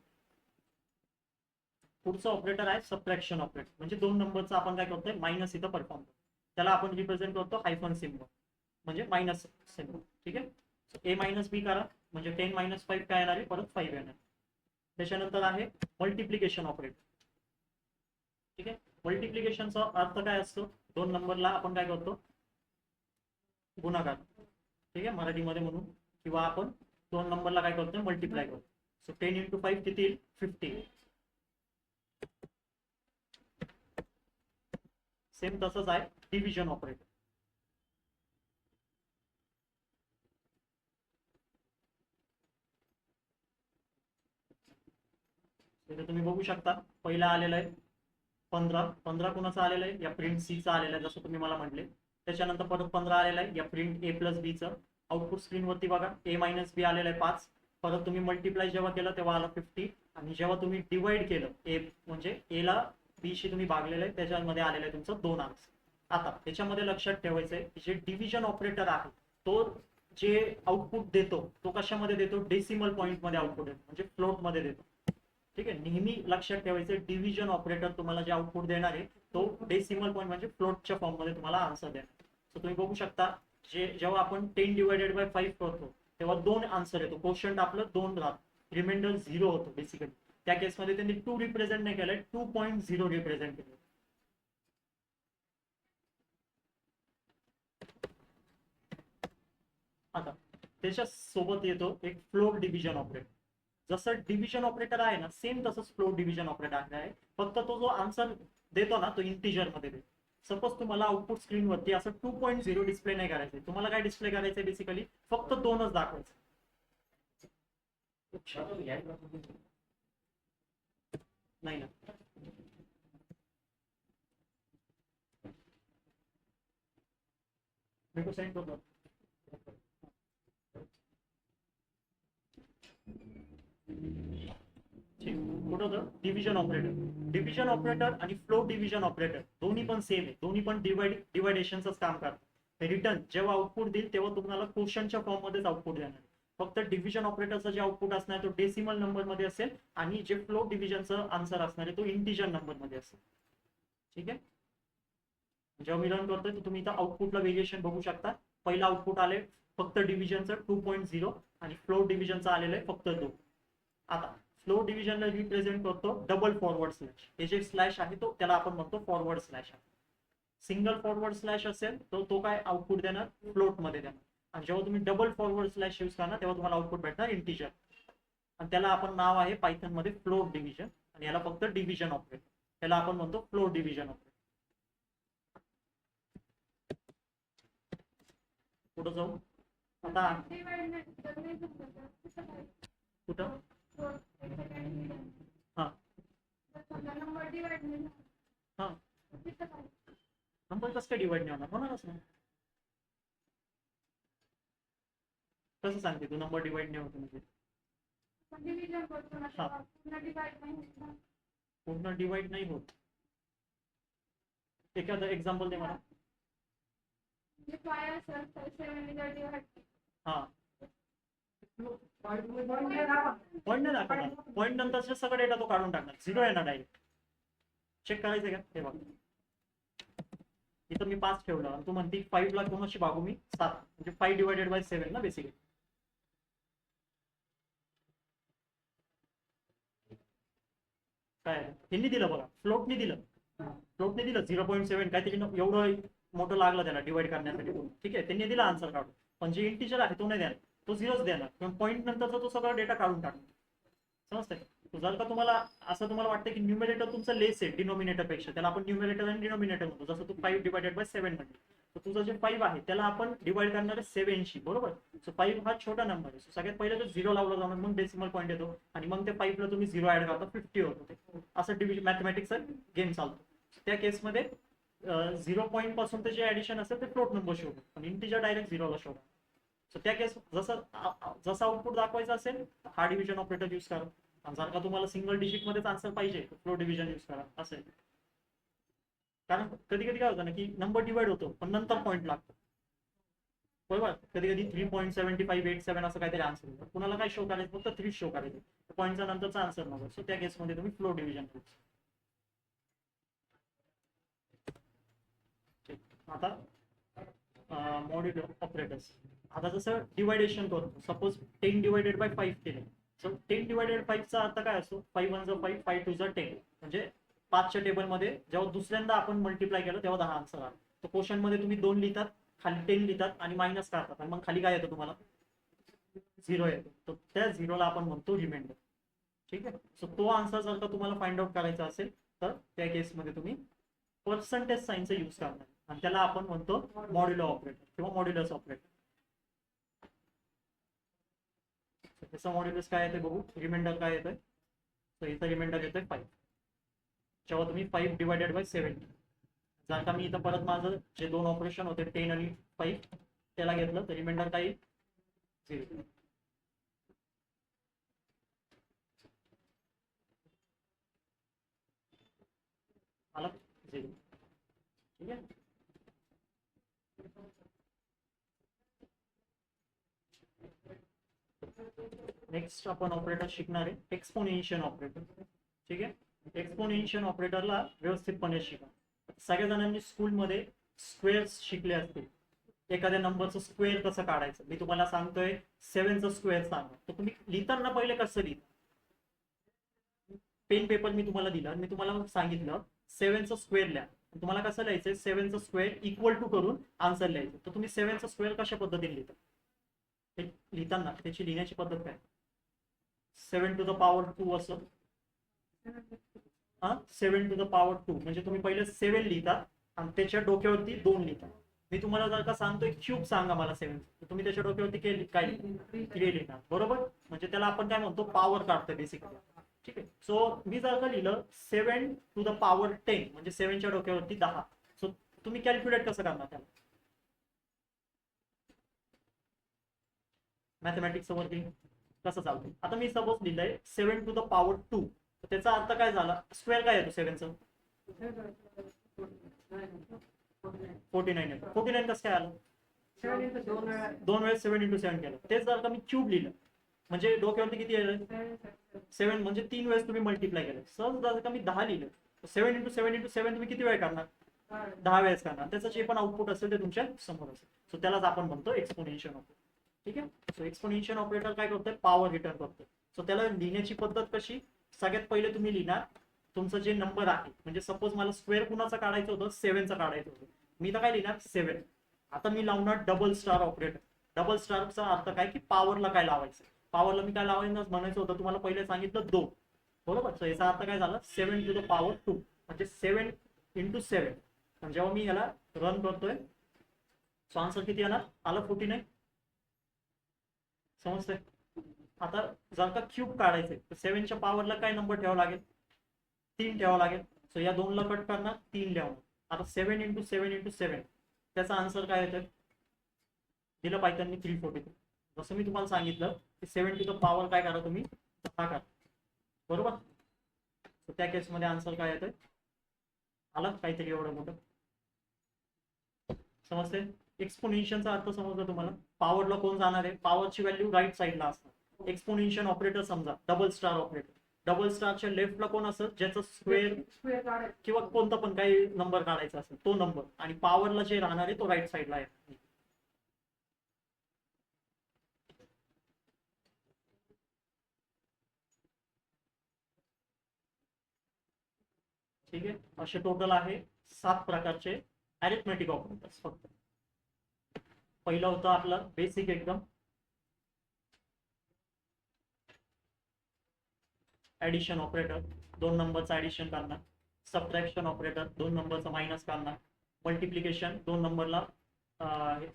पुढचं ऑपरेटर आहे सबट्रॅक्शन ऑपरेटर. म्हणजे 2 नंबरचा आपण काय करतोय, मायनस इथं परफॉर्म करतो, त्याला आपण रिप्रेझेंट करतो हायफन सिम्बॉल, म्हणजे मायनस सिम्बॉल. ठीक आहे. ए मायनस बी करा, म्हणजे 10 मायनस 5 काय येणार आहे, परत 5 येणार. त्याच्यानंतर आहे मल्टिप्लिकेशन ऑपरेटर. ठीक आहे. मल्टिप्लिकेशनचा अर्थ काय असतो, 2 नंबरला आपण काय करतो, गुणाकार, ठीक आहे मराठीमध्ये म्हणून, किंवा आपण 2 नंबरला काय करतो, मल्टिप्लाय करतो. सो 10 into 5 किती येईल, 50. सेम तसंच आहे डिव्हिजन ऑपरेटर. इथे तुम्ही बघू शकता पहिला आलेला आहे 15. 15 कोणाचा आलेला आहे, या प्रिंट सी चा आलेला आहे जसं तुम्ही मला म्हटले. त्याच्यानंतर परत 15 आलेला आहे या प्रिंट ए प्लस बी चं. आउटपुट स्क्रीनवरती बघा ए मायनस बी आलेला आहे 5. परत तुम्ही मल्टिप्लाय जेव्हा केलं तेव्हा आला 50. आणि जेव्हा तुम्ही डिवाइड केलं ए म्हणजे ए ला बी शी तुम्ही भागलेलं आहे त्याच्यामध्ये आलेलं आहे तुमचं 2 अंक. आता त्याच्यामध्ये लक्षात ठेवायचं आहे की जे डिव्हिजन ऑपरेटर आहे तो जे आउटपुट देतो तो कशामध्ये देतो, डेसिमल पॉईंट मध्ये आउटपुट देतो, म्हणजे फ्लोट मध्ये देतो. ठीक आहे, नेहमी लक्षात ठेवायचं डिव्हिजन ऑपरेटर तुम्हाला जे आउटपुट देणार आहे तो डेसिमल पॉईंट म्हणजे फ्लोटच्या फॉर्म मध्ये तुम्हाला आन्सर देणार. सो तुम्ही बघू शकता जेव्हा आपण 10 डिवायडेड बाय 5 करतो तेव्हा 2 आन्सर येतो, क्वोशंट आपलं 2 राहत, रिमाइंडर 0 होतो बेसिकली. त्या केसमध्ये त्यांनी 2 रिप्रेझेंट नाही केलंय, 2.0 रिप्रेझेंट केलं. आता त्याच्या सोबत येतो एक फ्लोट डिव्हिजन ऑपरेटर. जसं डिव्हिजन ऑपरेटर आहे ना सेम तसंच फ्लोट डिव्हिजन ऑपरेटर आहे, फक्त तो जो आन्सर देतो ना तो इंटिजर मध्ये देतो. सपोज तुम्हाला आउटपुट स्क्रीनवरती असं 2.0 डिस्प्ले नाही करायचंय, तुम्हाला काय डिस्प्ले करायचंय बेसिकली फक्त 2च दाखवायचं. नाही ना, मी तो सेंड करतो. कुठं होतं, डिव्हिजन ऑपरेटर. डिव्हिजन ऑपरेटर आणि फ्लो डिव्हिजन ऑपरेटर दोन्ही पण सेम आहे, दोन्ही पण डिवायडेशनच काम करतात. रिटर्न जेव्हा आउटपुट देईल तेव्हा तुम्हाला क्वोशंटच्या फॉर्म मध्येच आउटपुट देणार. फक्त डिव्हिजन ऑपरेटरचा जे आउटपुट असणार तो डेसिमल नंबर मध्ये असेल आणि जे फ्लो डिव्हिजनचा आन्सर असणार आहे तो इंटिजर नंबर मध्ये असेल. ठीक आहे, जेव्हा मी रन करतोय तर तुम्ही इथं आउटपुटला व्हेरिएशन बघू शकता. पहिला आउटपुट आले फक्त डिव्हिजनचं 2.0 आणि फ्लो डिव्हिजनचं आलेलं आहे फक्त 2. आता फ्लो डिव्हिजनला रिप्रेझेंट करतो डबल फॉरवर्ड स्लॅश. हे जे स्लॅश आहे तो त्याला आपण म्हणतो फॉरवर्ड स्लॅश आहे. सिंगल फॉरवर्ड स्लॅश असेल तर तो काय आउटपुट देणार, फ्लोट मध्ये देणार. आणि जेव्हा तुम्ही डबल फॉरवर्ड स्लॅश यूज करणार तेव्हा तुम्हाला आउटपुट भेटणार इंटिजर. आणि त्याला आपण नाव आहे पायथन मध्ये फ्लोट डिव्हिजन, आणि याला फक्त डिव्हिजन ऑपरेटर, त्याला आपण म्हणतो फ्लोट डिव्हिजन ऑपरेटर. पुढे जाऊ आता, कुठं हा हा नंबर कसं काय डिवाइड नाही होणार, होणारच नाही. कसं सांगते तू नंबर डिवाइड नाही होत म्हणजे, पूर्ण डिवाइड नाही होत. एखादं एक्झाम्पल दे मला. हा पॉईंट नाही दाखवणार, पॉईंट नंतरचे सगळं डेटा तो काढून टाकणार, 0 येणार डायरेक्ट. चेक करायचं का हे बघ, इथं मी 5 ठेवलं आणि तू म्हणते 5 ला कोणाशी भागू मी 7, म्हणजे 5 डिवायडेड बाय 7 ना बेसिकली. काय यांनी दिलं बघा, फ्लोटने दिलं, फ्लोटने दिलं 0.7 काहीतरी एवढं मोठं लागलं त्याला डिवाइड करण्यासाठी. ठीक आहे, त्यांनी दिला आन्सर काढून, पण जे इंटिजर आहे तो नाही देणार, तो 0च देणार. पण पॉईंट नंतरचा तो सगळा डेटा काढून टाकणार. समजतंय, जर का तुम्हाला असं तुम्हाला वाटतं की न्यूमरेटर तुमचं लेस आहे डिनोमिनेटर पेक्षा, त्याला आपण न्यूमरेटर आणि डिनोमिनेटर म्हणतो. जसं तू 5 डिवायडेड बाय 7 म्हणते, तर तुझं जे 5 आहे त्याला आपण डिवाइड करणार आहे 7 शी, बरोबर. सो 5 हा छोटा नंबर आहे, सो सगळ्यात पहिले तो 0 लावला जाणार, मग डेसिमल पॉईंट येतो, आणि मग ते 5 ला तुम्ही 0 ऍड करता 50 होतो. असं डिव्हिजन मॅथमॅटिक्सचा गेम चालतो. त्या केसमध्ये 0 पॉईंट पासून जे ऍडिशन असेल ते फ्लोट नंबर शो होतो, पण इंटिजर डायरेक्ट 0 ला शो. सो त्या केस जसं आउटपुट दाखवायचं असेल हा डिव्हिजन ऑपरेटर यूज करा. जर का तुम्हाला सिंगल डिजिट मध्येच आन्सर पाहिजे फ्लो डिव्हिजन यूज करा असं आहे. कारण कधी कधी काय होतं ना की नंबर डिवाइड होतो पण नंतर पॉईंट लागतो, बरोबर. कधी कधी 3.7587 असं काहीतरी आन्सर होतं, कुणाला काय शो करायचं फक्त 3 शो करायचं, पॉईंटचा नंतरचा आन्सर नको. सो त्या केसमध्ये तुम्ही फ्लो डिव्हिजन यूज. आता मॉड्युलर ऑपरेटर्स. आता जसं डिवायडेशन करतो, सपोज 10 डिवायडेड बाय 5 केले. सो 10 डिवायडेड 5 चा अर्थ काय असतो, 5 1 5 5 2 10, म्हणजे 5च्या टेबलमध्ये जेव्हा दुसऱ्यांदा आपण मल्टिप्लाय केलं तेव्हा 10 आन्सर आला. तर क्वेश्चन मध्ये तुम्ही 2 लिहितात, खाली 10 लिहितात आणि मायनस काढतात आणि मग खाली काय येतं तुम्हाला 0 येतो. तर त्या 0ला आपण म्हणतो रिमाइंडर. ठीक आहे. सो तो आन्सर जर का तुम्हाला फाइंड आउट करायचा असेल तर त्या केसमध्ये तुम्ही पर्सेंटेज साइनचा यूज करणार आणि त्याला आपण म्हणतो मॉड्युलो ऑपरेटर किंवा मॉड्युलस ऑपरेटर. त्याचा मॉड्युलस काय येते बघू, रिमाइंडर काय येतोय. तर इथं रिमाइंडर येतोय 5. जेव्हा तुम्ही 5 डिवायडेड बाय 70, जर का मी इथं परत माझं जे 2 ऑपरेशन होते 10 आणि 5 त्याला घेतलं तर रिमाइंडर काय येईल 0. आला 0. ठीक आहे. नेक्स्ट आपण ऑपरेटर शिकणार आहे एक्सपोनेन्शियल ऑपरेटर. ठीक आहे. एक्सपोनेन्शियल ऑपरेटरला व्यवस्थितपणे शिका. सगळ्या जणांनी स्कूलमध्ये स्क्वेअर्स शिकले असतील. एखाद्या नंबरचं स्क्वेअर कसं काढायचं मी तुम्हाला सांगतोय. 7चं स्क्वेअर सांगा तर तुम्ही लिहिताना पहिले कसं लिहिता. पेन पेपर मी तुम्हाला दिला, मी तुम्हाला सांगितलं 7चं स्क्वेअर लिहा. तुम्हाला कसं लिहायचं 7चं स्क्वेअर इक्वल टू करून आन्सर लिहायचं. तर तुम्ही 7चं स्क्वेअर कशा पद्धतीने लिहिता लिहिताना त्याची लिहिण्याची पद्धत काय 7 टू द पॉवर 2 असं. 7 टू द पॉवर 2 म्हणजे तुम्ही पहिले 7 लिहिता आणि त्याच्या डोक्यावरती 2 लिहिता. मी तुम्हाला जर का सांगतोय क्यूब सांगा मला 7 तर तुम्ही त्याच्या डोक्यावरती काय 3 लिहिणार बरोबर. म्हणजे त्याला आपण काय म्हणतो पॉवर काढतो बेसिकली. ठीक आहे. सो मी जर का लिहिलं 7 टू द पॉवर 10 म्हणजे 7च्या डोक्यावरती 10. सो तुम्ही कॅल्क्युलेट कसं करणार त्याला मॅथमॅटिक्स वरती कसं चालतं. आता मी सपोज लिहिलंय 7 टू द पॉवर 2 तर त्याचा अर्थ काय झाला स्क्वेअर काय येतो 7चं 49 येतो. 49 कसं काय आलं 2 वेळेस 7 into 7 केलं. तेच जर का मी क्यूब लिहिलं म्हणजे डोक्यावरती किती येईल 7 म्हणजे 3 वेळेस तुम्ही मल्टिप्लाय केलं. सहज जर का मी 10 लिहिलं 7 into 7 into 7 तुम्ही किती वेळ करणार 10 वेळेस करणार. त्याचं जे पण आउटपुट असेल ते तुमच्या समोर असेल. सो त्यालाच आपण म्हणतो एक्सपोनेन्शियल ऑपरेटर. ठीक आहे. सो एक्सपोनेन्शियल ऑपरेटर काय करतोय पॉवर रिटर्न करतोय. सो त्याला लिहिण्याची पद्धत कशी सगळ्यात पहिले तुम्ही लिहिणार तुमचं जे नंबर आहे म्हणजे सपोज मला स्क्वेअर कुणाचं काढायचं होतं 7चं काढायचं होतं. मी तर काय लिहिणार 7. आता मी लावणार डबल स्टार ऑपरेटर. डबल स्टारचा अर्थ काय की पॉवरला काय लावायचं. पॉवरला मी काय लावायचं म्हणायचं होतं तुम्हाला पहिले सांगितलं 2 बरोबर. सो याचा अर्थ काय झाला 7 टू द पॉवर 2 म्हणजे 7 into 7. आणि जेव्हा मी याला रन करतोय सो आन्सर किती येणार आलं 49. समजतंय. आता जर का क्यूब काढायचंय तर 7च्या पॉवरला काय नंबर ठेवावा लागेल 3 ठेवावा लागेल. सो या 2ला कट करणार 3 ठेवणार. आता 7 into 7 into 7 त्याचा आन्सर काय येतोय दिलं पाहिजे 343. जसं मी तुम्हाला सांगितलं की 7 टू द पॉवर काय करा तुम्ही 10 करा बरोबर. तर त्या केसमध्ये आन्सर काय येतोय आलं काहीतरी एवढं मोठं. समजते. एक्सपोनेन्शियलचा अर्थ समजला तुम्हाला. पॉवरला कोण जाणार आहे पॉवरची व्हॅल्यू राईट साईडला असणार. एक्सपोनेन्शियल ऑपरेटर समजा डबल स्टार ऑपरेटर. डबल स्टारच्या लेफ्टला कोण असेल ज्याचं स्क्वेअर किंवा कोणता पण काही नंबर काढायचा असेल तो नंबर आणि पॉवरला जे राहणार आहे तो राईट साईडला आहे. ठीक आहे. असे टोटल आहे 7 प्रकारचे अरिथमेटिक ऑपरेटर्स. फक्त पहिलं होतं आपलं बेसिक एकदम ऍडिशन ऑपरेटर 2 नंबरचं ऍडिशन करणार. सबट्रॅक्शन ऑपरेटर 2 नंबरचं मायनस करणार. मल्टिप्लिकेशन 2 नंबरला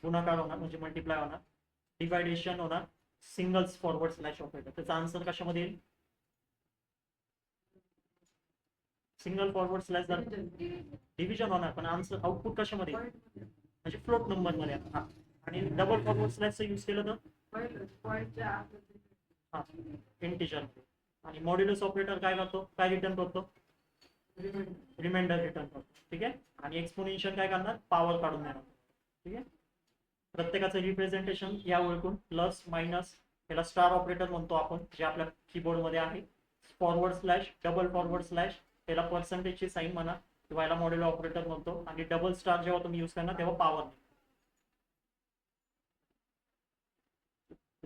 गुणाकार होणार म्हणजे मल्टिप्लाय होणार. डिवायडेशन होणार सिंगल्स फॉरवर्ड स्लॅश ऑपरेटर. त्याचा आन्सर कशामध्ये येईल सिंगल फॉरवर्ड स्लॅश डिव्हिजन होणार पण आन्सर आउटपुट कशामध्ये म्हणजे फ्लोट नंबर मध्ये. आणि डबल फॉरवर्ड स्लॅशचा यूज केलं तर हा इंटिजर. आणि मॉड्युलस ऑपरेटर काय करतो काय रिटर्न करतो रिमाइंडर रिटर्न करतो. ठीक आहे. आणि एक्सपोनेन्शियल काय करणार पॉवर काढून देणार. ठीक आहे. प्रत्येकाचं रिप्रेझेंटेशन या ओळखून प्लस मायनस याला स्टार ऑपरेटर म्हणतो आपण जे आपल्या कीबोर्ड मध्ये आहे. Forward slash double forward slash याला पर्सेंटेजची साईन म्हणा किंवा याला मॉड्युलर ऑपरेटर म्हणतो. आणि डबल स्टार जेव्हा तुम्ही यूज करणार तेव्हा पॉवर.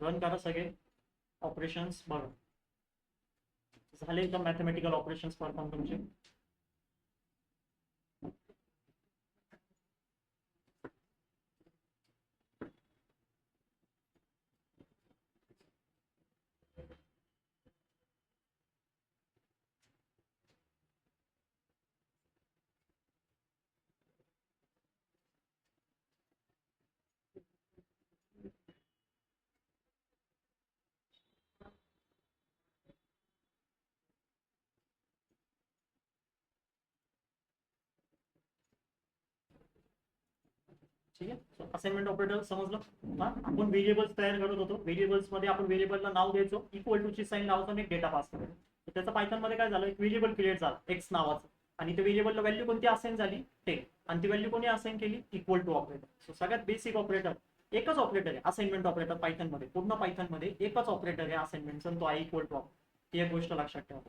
रन करा सगळे ऑपरेशन्स बघा झाले का मॅथमॅटिकल ऑपरेशन्स परफॉर्म तुमचे. ठीक आहे. असाइनमेंट ऑपरेटर समजलं. हा, आपण व्हेरिएबल्स तयार करत होतो. व्हेरिएबल्स मध्ये आपण व्हेरिएबलला नाव द्यायचो, इक्वल टू ची साईन लावायचो आणि एक डेटा पास करायचो. तर त्याचं पायथन मध्ये काय झालं, एक व्हेरिएबल क्रिएट झालं एक्स नावाचं, आणि त्या व्हेरिएबलला व्हॅल्यू कोणती असाइन झाली 10, आणि ती व्हॅल्यू कोणी असाइन केली, इक्वल टू ऑपरेटर. सो सगळ्यात बेसिक ऑपरेटर एकच ऑपरेटर आहे असाइनमेंट ऑपरेटर पायथन मध्ये, पूर्ण पायथन मध्ये एकच ऑपरेटर आहे असाइनमेंटचा, तो आहे इक्वल टू ऑपरेटर. ही एक गोष्ट लक्षात ठेवा.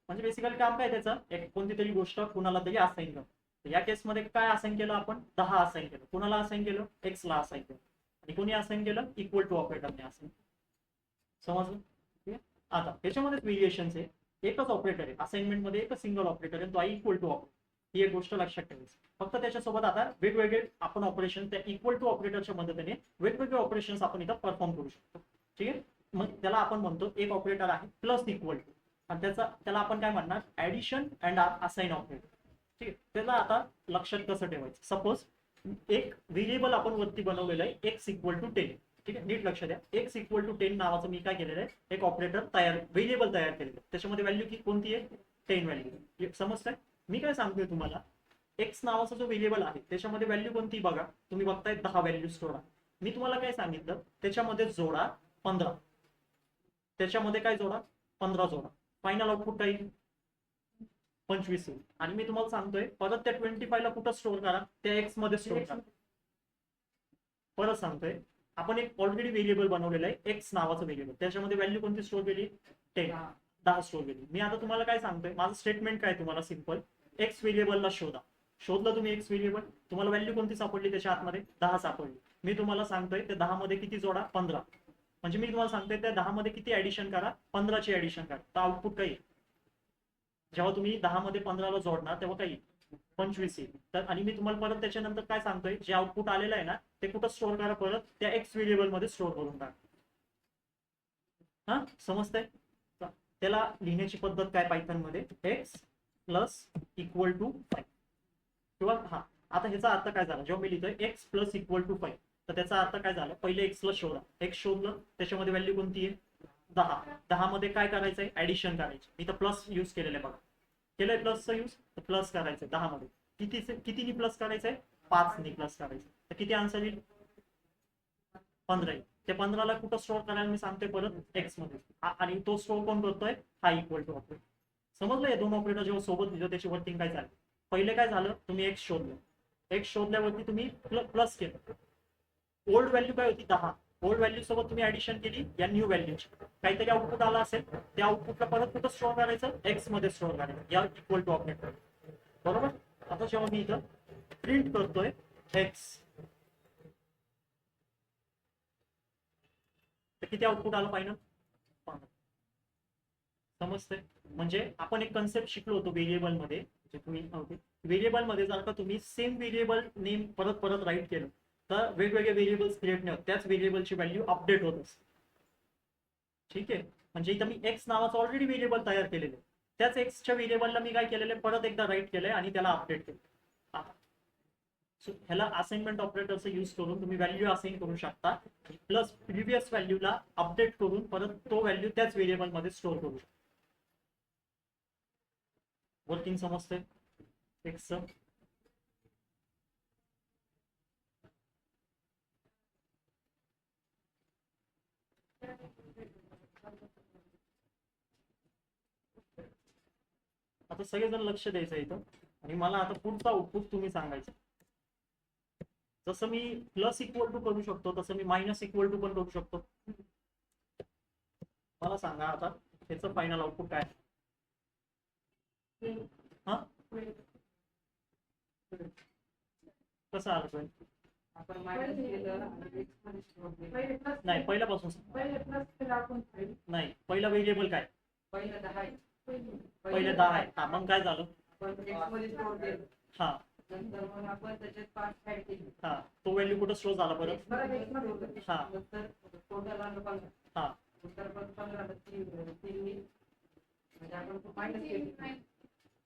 म्हणजे बेसिकली काम काय त्याचं, एक कोणती तरी गोष्ट कुणाला तरी असाइन करणं. या केसमध्ये काय असाइन केलं आपण, 10 असाइन केलं. कुणाला असाइन केलं, एक्स ला असाइन केलं, आणि कोणी असाइन केलं, इक्वल टू ऑपरेटरने असाइन. समजलं. ठीक आहे. आता त्याच्यामध्ये व्हेरिएशन्स आहे, एकच ऑपरेटर आहे असाइनमेंट मध्ये, एकच सिंगल ऑपरेटर आहे, तो आहे इक्वल टू ऑपरेटर. ही एक गोष्ट लक्षात ठेवायची. फक्त त्याच्यासोबत आता वेगवेगळे आपण ऑपरेशन त्या इक्वल टू ऑपरेटरच्या मदतीने वेगवेगळे ऑपरेशन्स आपण इथं परफॉर्म करू शकतो. ठीक आहे. मग त्याला आपण म्हणतो एक ऑपरेटर आहे प्लस इक्वल टू, आणि त्याला आपण काय म्हणणार, ऍडिशन अँड असाइन ऑपरेटर. ठीक आहे. त्याला आता लक्षात कसं ठेवायचं, सपोज एक व्हेरिएबल आपण वरती बनवलेलं आहे एक्स इक्वल टू 10. ठीक आहे, नीट लक्ष द्या. एक्स इक्वल टू 10 नावाचं मी काय केलेलं आहे, एक ऑपरेटर व्हेरिएबल तयार केलेलं आहे. त्याच्यामध्ये व्हॅल्यू की कोणती आहे, 10 व्हॅल्यू. समजतंय. मी काय सांगतोय तुम्हाला, एक्स नावाचा जो व्हेरिएबल आहे त्याच्यामध्ये व्हॅल्यू कोणती बघा, तुम्ही बघताय 10 व्हॅल्यू स्टोर आहे. मी तुम्हाला काय सांगितलं, त्याच्यामध्ये जोडा 15, त्याच्यामध्ये काय जोडा 15 जोडा, फायनल आउटपुट काय 25 येईल. आणि मी तुम्हाला सांगतोय परत त्या 25 ला कुठं स्टोर करा, त्या एक्स मध्ये स्टोर करा. परत सांगतोय, आपण एक ऑलरेडी व्हेरिएबल बनवलेलं आहे एक्स नावाचं व्हेरिएबल, त्याच्यामध्ये व्हॅल्यू कोणती स्टोर केली, 10 स्टोर केली. मी आता तुम्हाला काय सांगतोय, माझं स्टेटमेंट काय, तुम्हाला सिंपल एक्स व्हेरिएबलला शोधलं तुम्ही एक्स व्हेरिएबल, तुम्हाला व्हॅल्यू कोणती सापडली त्याच्या आतमध्ये, 10 सापडली. मी तुम्हाला सांगतोय त्या 10 मध्ये किती जोडा, 15. म्हणजे मी तुम्हाला सांगतोय त्या 10 मध्ये किती ऍडिशन करा, 15 ची ऍडिशन करा. तर आउटपुट काय, जेव्हा तुम्ही 10 मध्ये 15 ला जोडणार तेव्हा काही 25 येईल. तर आणि मी तुम्हाला परत त्याच्यानंतर काय सांगतोय, जे आउटपुट आलेलं आहे ना ते कुठं स्टोर करा, परत त्या एक्स व्हेरिएबल मध्ये स्टोर करून टाका. हा, समजतंय. त्याला लिहिण्याची पद्धत काय पायथन मध्ये, एक्स प्लस इक्वल टू 5. किंवा हा, आता ह्याचा अर्थ काय झाला, जेव्हा मी लिहितोय एक्स प्लस इक्वल टू 5, तर त्याचा अर्थ काय झाला, पहिले एक्सला शोधा, एक्स शोधलं, त्याच्यामध्ये व्हॅल्यू कोणती आहे 10. 10 मध्ये काय करायचंय, ऍडिशन करायची. मी तर प्लस युज केलेलं आहे बघा, केलंय प्लसचा यूज, तर प्लस करायचंय 10 मध्ये. कितीनी प्लस करायचंय, 5 नी प्लस करायचं. तर किती आन्सर येईल, 15 येईल. त्या 15 ला कुठं स्टोर करायला मी सांगतोय परत एक्स मध्ये, आणि तो स्टोर कोण करतोय, हा इक्वल टू ऑपरेटर. समजलं. या दोन ऑपरेटर जेव्हा सोबत लिहिलं त्याची वर्किंग काय झाली, पहिले काय झालं, तुम्ही एक्स शोधलं, एक्स शोधल्यावरती तुम्ही प्लस केलं, ओल्ड व्हॅल्यू काय होती 10, ओल्ड व्हॅल्यू सोबत तुम्ही ऍडिशन केली या न्यू व्हॅल्यूची, काहीतरी आउटपुट आला असेल, त्या आउटपुटला परत कुठं स्टोर करायचं, एक्स मध्ये स्टोर करायचं, या इक्वल टू ऑपरेटर. बरोबर. आता जेव्हा मी इथं प्रिंट करतोय एक्स, तर किती आउटपुट आलं फायनल, समजतंय. म्हणजे आपण एक कन्सेप्ट शिकलो होतो व्हेरिएबल मध्ये, जे तुम्ही व्हेरिएबल मध्ये जर का तुम्ही सेम व्हेरिएबल नेम परत परत राईट केलं तर वेगवेगळे व्हेरिएबल्स क्रिएट नाही होत, त्याच व्हेरिएबलची व्हॅल्यू अपडेट होत असते. ठीक आहे. म्हणजे इथं मी एक्स नावाचं ऑलरेडी व्हेरिएबल तयार केलेलं आहे, त्याच एक्सच्या व्हेरिएबलला मी काय केलेलं आहे, परत एकदा राईट केलंय आणि त्याला अपडेट केलं. सो ह्याला असाइनमेंट ऑपरेटरचा यूज करून तुम्ही व्हॅल्यू असाइन करू शकता, प्लस प्रिव्हियस व्हॅल्यूला अपडेट करून परत तो व्हॅल्यू त्याच व्हेरिएबल मध्ये स्टोर करू शकता. वर्किंग समजतंय एक्सचं. आता सगळेजण लक्ष द्यायचं इथं, आणि मला आता पुढचा आउटपुट तुम्ही सांगायचं. जसं मी प्लस इक्वल टू करू शकतो तसं मी मायनस इक्वल टू पण करू शकतो. मला सांगा आता त्याचं फायनल आउटपुट काय. हा, कसं आलं, नाही पहिल्यापासून नाही, पहिला व्हेरिएबल काय, पहिले 10 आहे. हा, मग काय झालं, हा हा, तो व्हॅल्यू कुठं स्टोर झाला परत, हा हा,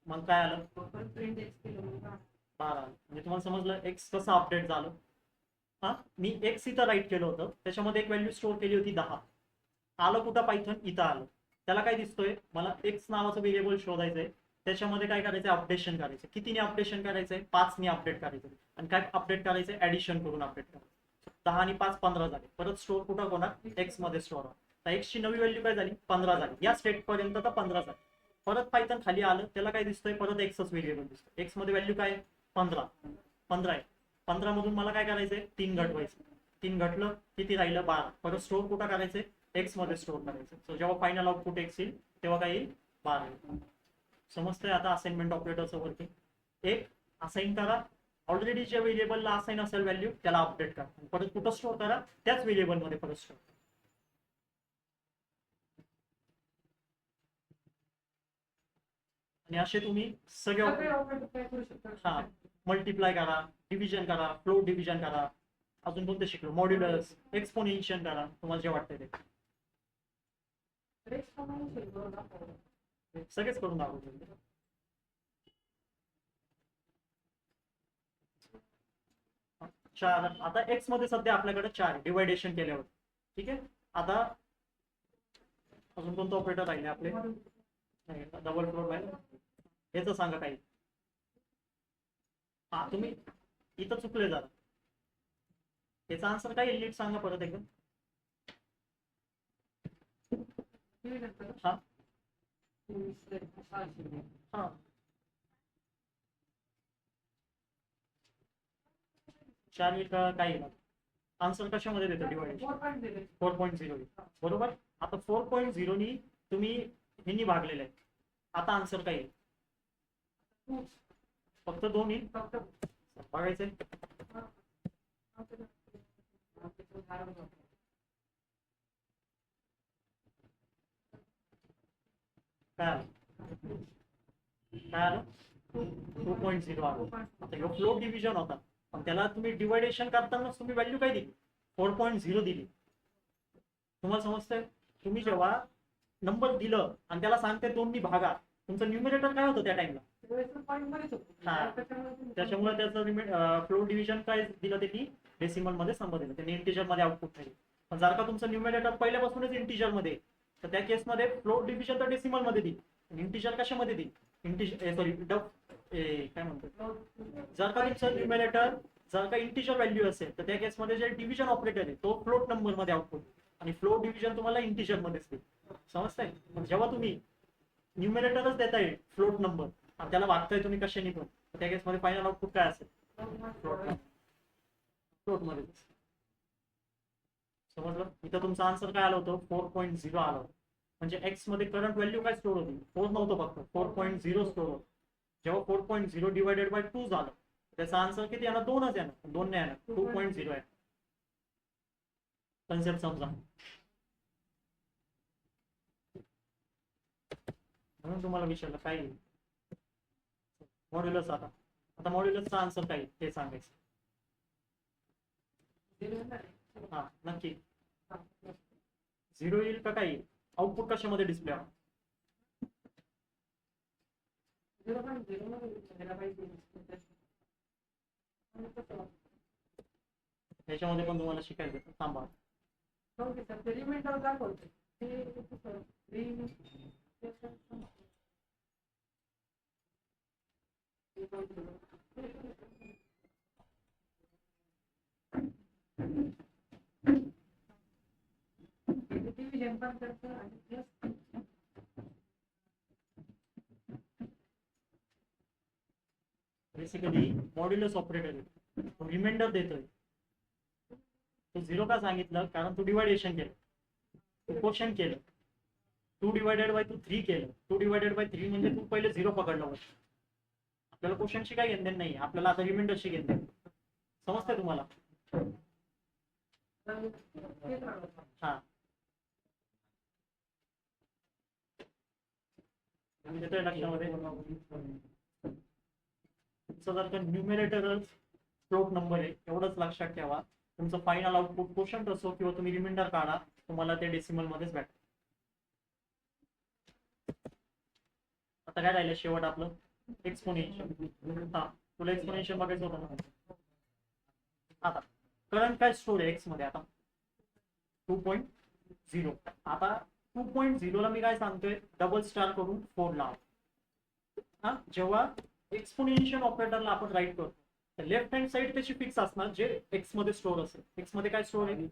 मग काय आलं 12. म्हणजे तुम्हाला समजलं एक्स कसं अपडेट झालं. हा, मी एक्स इथं राईट केलं होतं, त्याच्यामध्ये एक व्हॅल्यू स्टोर केली होती 10, आलं कुठं पायथन, इथं आलं. त्याला काय दिसतोय, मला एक्स नावाचं व्हेरिएबल शोधायचंय, त्याच्यामध्ये काय करायचं, अपडेशन करायचं. कितीने अपडेशन करायचंय, 5 ने अपडेट करायचं. आणि काय अपडेट करायचंय, ऍडिशन करून अपडेट करायचं. 10 आणि 5 15 झाले. परत स्टोअर कुठं होणार, एक्स मध्ये स्टोअर होणार. तर एक्स ची नवी व्हॅल्यू काय झाली, 15 झाली. या स्टेट पर्यंत तर 15 झाली. परत पायथन खाली आलं, त्याला काय दिसतोय, परत एक्सच व्हेरिएबल दिसतोय. एक्स मध्ये व्हॅल्यू काय, 15 आहे. 15 मधून मला काय करायचंय, 3 घटवायचं. 3 घटलं किती राहिलं, 12. परत स्टोअर कुठं करायचंय, एक्स मध्ये स्टोअर करायचं. सो जेव्हा फायनल आउटपुट एक्स येईल तेव्हा काय येईल, 12 येईल. समजतंय आता असाइनमेंट ऑपरेटरचं वरती. एक, असाइन करा, ऑलरेडी ज्या व्हेरिएबलला असाइन असेल व्हॅल्यू त्याला अपडेट करा. परत कुठं स्टोअर करा, त्याच व्हेरिएबल मध्ये परत स्टोअर. आणि असे तुम्ही सगळे हा, मल्टिप्लाय करा, डिव्हिजन करा, फ्लोट डिव्हिजन करा. अजून कोणते शिकलो, मॉड्युलस, एक्सपोनेन्शियल करा, तुम्हाला जे वाटते ते सगळेच करून दाखवतो. चार, आता एक्स मध्ये सध्या आपल्याकडे 4 डिवायडेशन केल्यावर. ठीक आहे, आता अजून कोणतं ऑपरेटर राहिले आपले, डबल फ्लोट राहिले, हेच सांगा काही. हा, तुम्ही इथं चुकले जरा. याचा आन्सर काय येईल, नीट सांगा परत एकदम. हा हा, 4 काय येईल आन्सर, कशामध्ये देतो डिवायडेशन, 4.0 बरोबर. आता 4.0 नी तुम्ही ह्यांनी भागलेलं आहे. आता आन्सर काय येईल, फक्त 2 येईल. बघायचंय, काय आलं, काय आलं, 2.0 आलं. आता ह्यो फ्लोट डिव्हिजन होता, पण त्याला तुम्ही डिवायडेशन करतानाच तुम्ही व्हॅल्यू काय दिली, 4.0 दिली. तुम्हाला समजतंय, तुम्ही जेव्हा नंबर दिलं आणि त्याला सांगते 2 नी भागा, तुमचं न्यूमरेटर काय होतं त्या टाइमला, हा, त्याच्यामुळे त्याचं फ्लोट डिव्हिजन काय दिलं त्यांनी, डेसिमल मध्ये संबंध दिलं, त्यांनी इंटिजर मध्ये आउटपुट नाही. पण जर का तुमचं न्यूमरेटर पहिल्यापासूनच इंटिजर मध्ये, तर त्या केसमध्ये फ्लोट डिव्हिजन तर डेसिमल मध्ये दिली, इंटिजर कशामध्ये दिली, इंटिजर सॉरी काय म्हणतो, जर का तुमचं न्यूमरेटर जर का इंटिजर व्हॅल्यू असेल तर त्या केसमध्ये जे डिव्हिजन ऑपरेटर आहे तो फ्लोट नंबर मध्ये आउटपुट, आणि फ्लोट डिव्हिजन तुम्हाला इंटिजर मध्येच देईल. समजताय, जेव्हा तुम्ही न्यूमरेटरच देताय फ्लोट नंबर आणि त्याला वागताय तुम्ही कशाने पण, त्या केसमध्ये फायनल आउटपुट काय असेल, फ्लोट मध्ये. समजलं, इथं तुमचा आन्सर काय आलं होतं, 4.0 आलं होतं. म्हणजे एक्स मध्ये करंट व्हॅल्यू काय स्टोर होती, 4 नव्हतं, फक्त 4.0 स्टोर होतं. जेव्हा 4.0 डिवायडेड बाय 2 झालं, त्याचा आन्सर किती येणार, 2च येणार, 2 नाही येणार, 2.0 आहे. कन्सेप्ट समजा, म्हणून तुम्हाला विचारलं काय येईल मॉड्युलस. आता मॉड्युलसचा आन्सर काय ते सांगायचं. हा, नक्की 0 येईल का काय येईल, आउटपुट कशामध्ये डिस्प्ले होणार, त्याच्यामध्ये पण तुम्हाला शिकायचं, थांबा. बेसिकली मॉड्युलस ऑपरेटर रिमाइंडर देतोय. तो 0 का सांगितलं, कारण तू डिवायडेशन केलं, तू क्वोशंट केलं, 2 डिवायडेड बाय 3 केलं. 2 डिवायडेड बाय 3 म्हणजे तू पहिले 0 पकडलं होतं. आपल्याला क्वोशंटशी काही घेणं नाही, आपल्याला आता रिमाइंडरशी घेणं. समजतंय तुम्हाला, हा, येतोय लक्षामध्ये. तुमचं जर का न्यूमरेटरच फ्लोट नंबर आहे एवढंच लक्षात ठेवा. तुमचं फायनल आउटपुट क्वोशंट असो किंवा तुम्ही रिमाइंडर काढा, तुम्हाला ते डेसिमल मध्येच भेटतं. आता काय राहिलं शेवट आपलं, एक्सपोनेन्शियल. हा, तुला एक्सपोनेन्शियल बघायचं होतं ना. आता करंट काय स्टोर आहे एक्स मध्ये, आता 2.0. आता 2.0 ला मी काय सांगतोय, डबल स्टार करून 4 लाव. हा, जेव्हा एक्सपोनेन्शियल ऑपरेटरला आपण राईट करतो लेफ्ट हँड साईड त्याची फिक्स असणार जे एक्स मध्ये स्टोअर असेल. एक्स मध्ये काय स्टोअर आहे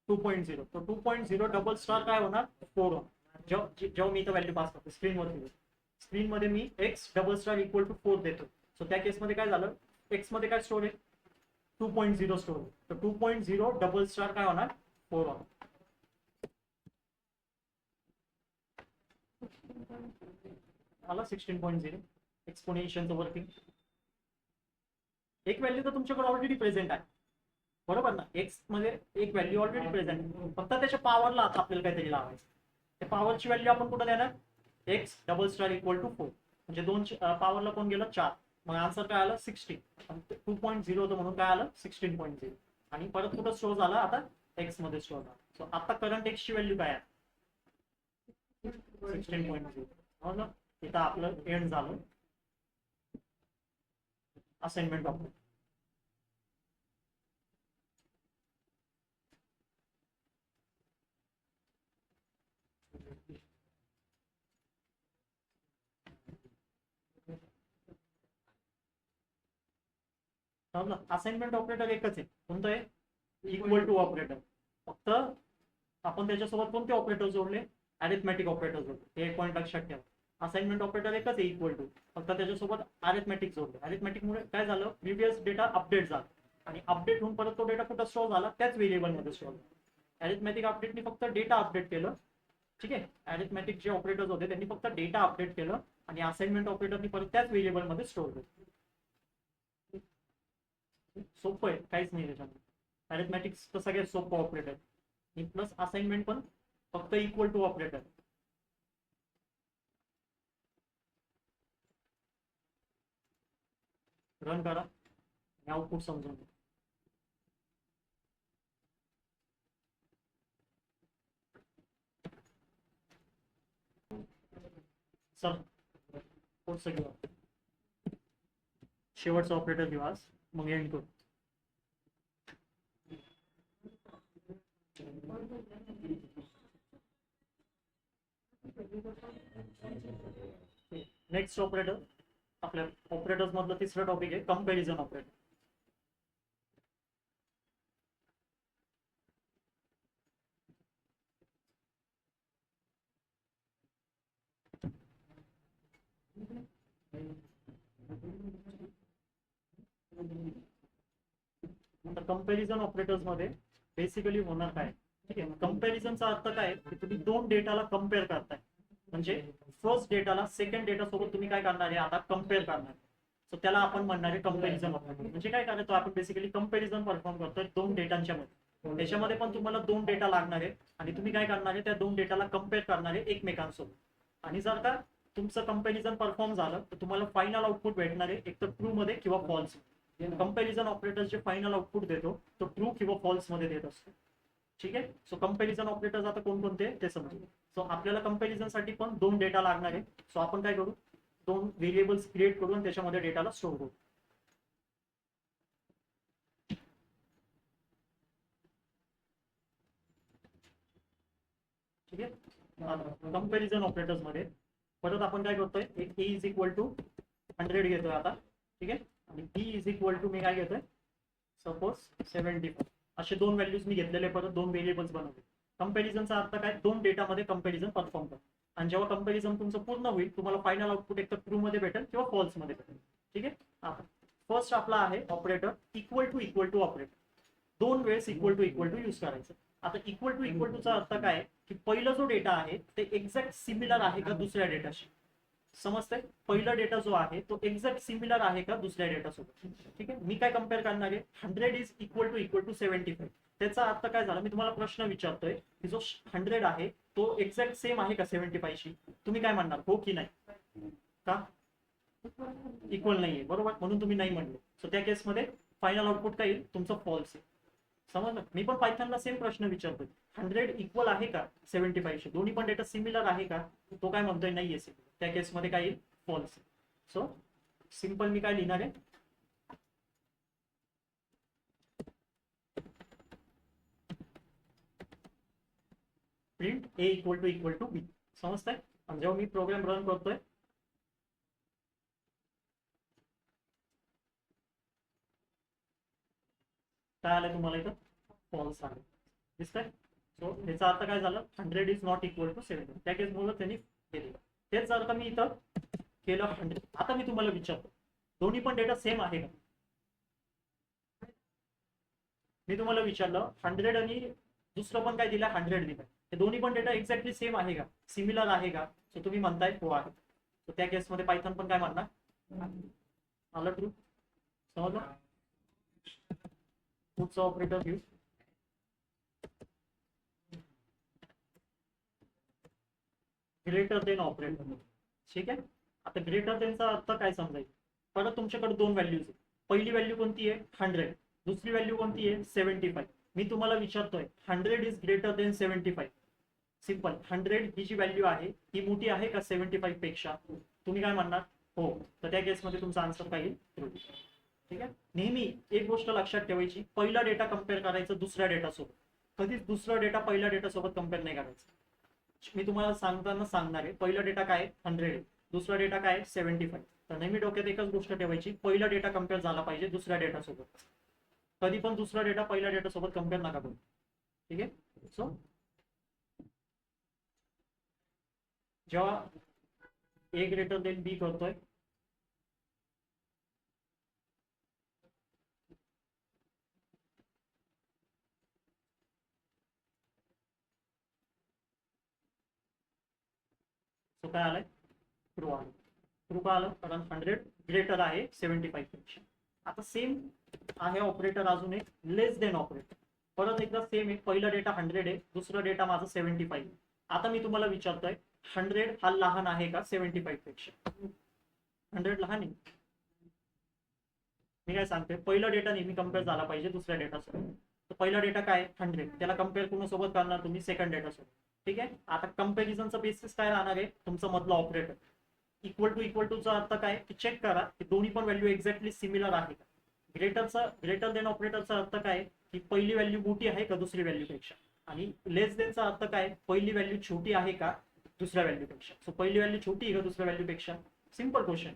2.0. तर 2.0 डबल स्टार काय होणार 4 होणार. जेव्हा मी इथं व्हॅल्यू पास करतो स्क्रीनवरती, स्क्रीनमध्ये मी X double star equal to 4 देतो. सो त्या केसमध्ये काय झालं, एक्स मध्ये काय स्टोअर आहे 2.0 स्टोअर. तर 2.0 डबल स्टार काय होणार 4 होणार. आला 16.0 एक्सपोनेन्शियलचं वर्किंग. एक व्हॅल्यू तर तुमच्याकडे ऑलरेडी प्रेझेंट आहे बरोबर ना. एक्स मध्ये एक व्हॅल्यू ऑलरेडी प्रेझेंट आहे, फक्त त्याच्या पॉवरला आता आपल्याला काहीतरी लावायचं. त्या पॉवरची व्हॅल्यू आपण कुठं देणार x double star equal to 4. म्हणजे 2 पॉवरला कोण गेलं 4. मग आन्सर काय आलं 16. 2.0 होतं म्हणून काय आलं 16.0. आणि परत कुठं स्टोअर झाला आता एक्स मध्ये स्टोअर झाला. सो आता करंट एक्सची व्हॅल्यू काय आहे 16.0. हो ना. इथं आपलं एंड झालं असाइनमेंट ऑफ. असाइनमेंट ऑपरेटर एकच आहे, कोणतं आहे इक्वल टू ऑपरेटर. फक्त आपण त्याच्यासोबत कोणते ऑपरेटर जोडले अरिथमॅटिक ऑपरेटर जोडले. हे एक पॉईंट लक्षात ठेवा. असाइनमेंट ऑपरेटर एकच आहे इक्वल टू, फक्त त्याच्यासोबत अरिथमॅटिक जोडले. अरिथमॅटिकमुळे काय झालं प्रिव्हियस डेटा अपडेट झाला आणि अपडेट होऊन परत तो डेटा कुठं स्टोअर झाला त्याच व्हेरिएबलमध्ये स्टोअर झाला. अरिथमॅटिक अपडेटने फक्त डेटा अपडेट केलं. ठीक आहे, अरिथमॅटिक जे ऑपरेटर्स होते त्यांनी फक्त डेटा अपडेट केलं आणि असाइनमेंट ऑपरेटरनी परत त्याच व्हेरिएबलमध्ये स्टोअर केलं. सोपं आहे, काहीच नाही त्याच्यामध्ये. अरिथमॅटिक्स तर सगळ्यात सोपं ऑपरेटर प्लस असाइनमेंट पण फक्त इक्वल टू ऑपरेटर. रन करा आणि आउटपुट समजून घ्या. चल पुढचं घेऊ, शेवटचा ऑपरेटर घेऊ आज, मग एंड करू. नेक्स्ट ऑपरेटर आपल्या ऑपरेटर्स मधलं तिसरं टॉपिक आहे कंपॅरिझन ऑपरेटर. कंपॅरिझन ऑपरेटर्स मध्ये बेसिकली होणार काय, ठीक आहे. कंपॅरिझनचा अर्थ काय की तुम्ही दोन डेटाला कम्पेअर करताय. म्हणजे फर्स्ट डेटाला सेकंड डेटा सोबत तुम्ही काय करणार आहे आता कम्पेअर करणार. सो त्याला आपण म्हणणार आहे कंपॅरिझन ऑपरेटर. म्हणजे काय करतो आपण बेसिकली कंपॅरिझन परफॉर्म करतोय दोन डेटांच्या मध्ये. त्याच्यामध्ये पण तुम्हाला दोन डेटा लागणार आहे आणि तुम्ही काय करणार आहे त्या दोन डेटाला कम्पेअर करणार आहे एकमेकांसोबत. आणि जर का तुमचं कंपॅरिझन परफॉर्म झालं तर तुम्हाला फायनल आउटपुट भेटणार आहे एक तर ट्रू मध्ये किंवा फॉल्स. कंपॅरिझन ऑपरेटर जे फायनल आउटपुट देतो तो ट्रू किंवा फॉल्स मध्ये देत असतो. ठीक आहे. सो कंपॅरिझन ऑपरेटर्स आता कोणकोणते ते समजू. सो आपल्याला कंपॅरिझन साठी पण दोन डेटा लागणार आहे. सो आपण काय करू दोन व्हेरिएबल्स क्रिएट करून त्याच्यामध्ये डेटाला स्टोअर करू. ठीक आहे. कंपॅरिझन ऑपरेटर्स मध्ये परत आपण काय करतोय एक ए इज इक्वल टू 100 घेतोय आता. ठीक आहे. आणि बी इज इक्वल टू मी काय घेतोय सपोज 75. असे दोन व्हॅल्यूज मी घेतलेले परत दोन व्हेरिएबल्स बनवले. कंपॅरिझनचा अर्थ काय दोन डेटामध्ये कंपॅरिझन परफॉर्म करतो. आणि जेव्हा कंपॅरिझन तुमचं पूर्ण होईल तुम्हाला फायनल आउटपुट एक तर ट्रू मध्ये भेटेल किंवा फॉल्स मध्ये भेटेल. ठीक आहे. आता फर्स्ट आपला आहे ऑपरेटर इक्वल टू ऑपरेटर. दोन वेळेस इक्वल टू यूज करायचं. आता इक्वल टूचा अर्थ काय की पहिला जो डेटा आहे ते एक्झॅक्ट सिमिलर आहे का दुसऱ्या डेटाशी. समजतंय. पहिला डेटा जो आहे तो एक्झॅक्ट सिमिलर आहे का दुसऱ्या डेटासोबत. ठीक आहे. मी काय कम्पेअर करणार आहे 100 इज इक्वल टू 75. त्याचा अर्थ काय झाला मी तुम्हाला प्रश्न विचारतोय की जो 100 आहे तो एक्झॅक्ट सेम आहे का 75 शी. तुम्ही काय म्हणणार हो की नाही. का इक्वल नाहीये बरोबर म्हणून तुम्ही नाही म्हणले. सो त्या केसमध्ये फायनल आउटपुट काय येईल तुमचं फॉल्स आहे. समजलं. मी पण पायथनला सेम प्रश्न विचारतोय 100 इक्वल आहे का 75 शी. दोन्ही पण डेटा सिमिलर आहे का तो काय म्हणतोय नाहीये सिमिलर. त्या केसमध्ये काय येईल फॉल्स. सो सिंपल मी काय लिहिणार आहे print A equal to be. समजतंय. आणि जेव्हा मी प्रोग्राम रन करतोय काय आलं तुम्हाला इथं फॉल्स आलं. दिसतंय. सो याचा अर्थ काय झालं 100 इज नॉट इक्वल टू 70. त्या केसमुळे त्यांनी केलं. तेच जर का मी इथं केलं 100. आता मी तुम्हाला विचारतो दोन्ही पण डेटा सेम आहे का. मी तुम्हाला विचारलं 100 आणि दुसरं पण काय दिलं 100 दिलं. हे दोन्ही पण डेटा एक्झॅक्टली सेम आहे का, सिमिलर आहे का. सो तुम्ही म्हणताय हो आहे. तर त्या केसमध्ये पायथन पण काय म्हणणार आलं ट्रू. समजलं. पुढचं ऑपरेटर घेऊ. Greater than operator. ठीक आहे. आता ग्रेटर देनचा अर्थ काय समजायचं. परत तुमच्याकडे दोन व्हॅल्यूज आहेत. पहिली व्हॅल्यू कोणती आहे 100. दुसरी व्हॅल्यू कोणती आहे 75. मी तुम्हाला विचारतोय 100 इज ग्रेटर देन 75. सिंपल. 100 ही जी व्हॅल्यू आहे ती मोठी आहे का 75 पेक्षा. तुम्ही काय म्हणणार हो. तर त्या केसमध्ये तुमचा आन्सर काय येईल ट्रू. ठीक आहे. नेहमी एक गोष्ट लक्षात ठेवायची, पहिला डेटा कम्पेअर करायचं दुसऱ्या डेटा सोबत. कधीच दुसरा डेटा पहिल्या डेटा सोबत कम्पेअर नाही करायचं. मी तुम्हाला सांगताना सांगणार आहे पहिला डेटा काय 100 आहे, दुसरा डेटा काय 75. तर नेहमी डोक्यात एकच गोष्ट ठेवायची, पहिला डेटा कम्पेअर झाला पाहिजे दुसऱ्या डेटा सोबत. कधी पण दुसरा डेटा पहिल्या डेटा सोबत कम्पेअर नका करू. ठीक आहे. सो जेव्हा ए ग्रेटर देन बी करतोय सो काय आलंय ट्रू आलं. ट्रू का आलं कारण 100 ग्रेटर आहे 75 पेक्षा. आता सेम आहे ऑपरेटर अजून एक लेस देन ऑपरेटर. परत एकदा सेम आहे, पहिला डेटा 100 आहे, दुसरा डेटा माझा 75. आता मी तुम्हाला विचारतोय 100 हा लहान आहे का 75 पेक्षा. 100 लहान आहे. मी काय सांगतोय पहिला डेटा नेहमी कम्पेअर झाला पाहिजे दुसऱ्या डेटा सोबत. तर पहिला डेटा काय 100, त्याला कम्पेअर कोणासोबत करणार तुम्ही सेकंड डेटा सोबत. ठीक आहे. आता कम्पॅरिझनचा बेसिस काय राहणार आहे तुमचं मधलं ऑपरेटर. इक्वल टूचा अर्थ काय की चेक करा की दोन्ही पण व्हॅल्यू एक्झॅक्टली सिमिलर आहे का. ग्रेटर देन ऑपरेटरचा अर्थ काय की पहिली व्हॅल्यू मोठी आहे का दुसरी व्हॅल्यू पेक्षा. आणि लेस देनचा अर्थ काय पहिली व्हॅल्यू छोटी आहे का दुसऱ्या व्हॅल्यू पेक्षा. सो पहिली व्हॅल्यू छोटी आहे का दुसऱ्या व्हॅल्यू पेक्षा. Simple question.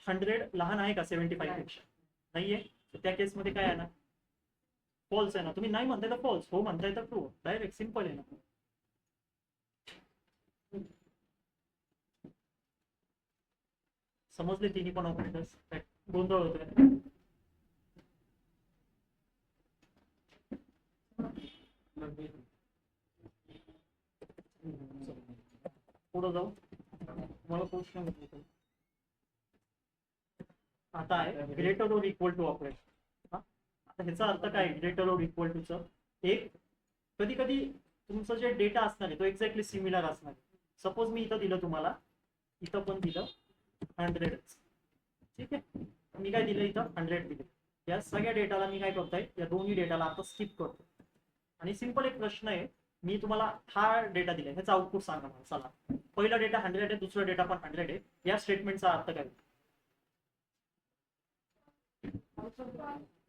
100 लहान आहे का 75 पेक्षा. नाहीये. त्या केसमध्ये काय आहे ना फॉल्स आहे ना. तुम्ही नाही म्हणताय तर फॉल्स, हो म्हणताय तर ट्रू. डायरेक्ट सिंपल आहे ना. समजले तिन्ही पण ऑपरेटर्स. गोंधळ होतोय. पुढे जाऊ. मला क्वेश्चन आता आहे greater or equal to operator. आता ह्याचा अर्थ काय ग्रेटर और इक्वल टूच एक कधी कधी तुमचं जे डेटा असणार आहे तो एक्झॅक्टली सिमिलर असणार आहे. सपोज मी इथं दिलं तुम्हाला, इथं पण दिलं 100. ठीक आहे. मी काय दिलं इथं 100 दिले. या सगळ्या डेटाला मी काय करतोय या दोन्ही डेटाला आता स्किप करतो. आणि सिंपल एक प्रश्न आहे, मी तुम्हाला हा डेटा दिलाय ह्याचा आउटपुट सांगा मला. चला पहिला डेटा 100 आहे, दुसरा डेटा पण 100 आहे. या स्टेटमेंटचा अर्थ काय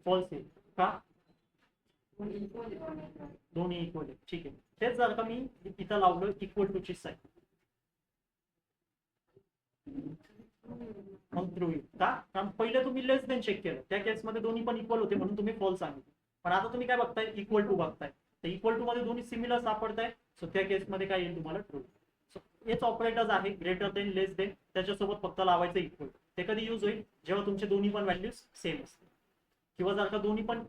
फॉल्स आहे का दोन्ही इक्वल आहे. ठीक आहे. तेच जर का मी इथं लावलं इक्वल टू ची साईन मग ट्रू येईल का. कारण पहिले तुम्ही लेस देन चेक केलं त्या केसमध्ये दोन्ही पण इक्वल होते म्हणून तुम्ही फॉल्स सांगितलं. पण आता तुम्ही काय बघताय इक्वल टू बघताय तर इक्वल टू मध्ये दोन्ही सिमिलर सापडताय. सो त्या केसमध्ये काय येईल तुम्हाला ट्रू. सो हेच ऑपरेटर्स आहे ग्रेटर देन लेस देन, त्याच्यासोबत फक्त लावायचं इक्वल. ते कधी यूज होईल जेव्हा तुमचे दोन्ही पण व्हॅल्यूज सेम असतील. किंवा जर का दोन्ही पण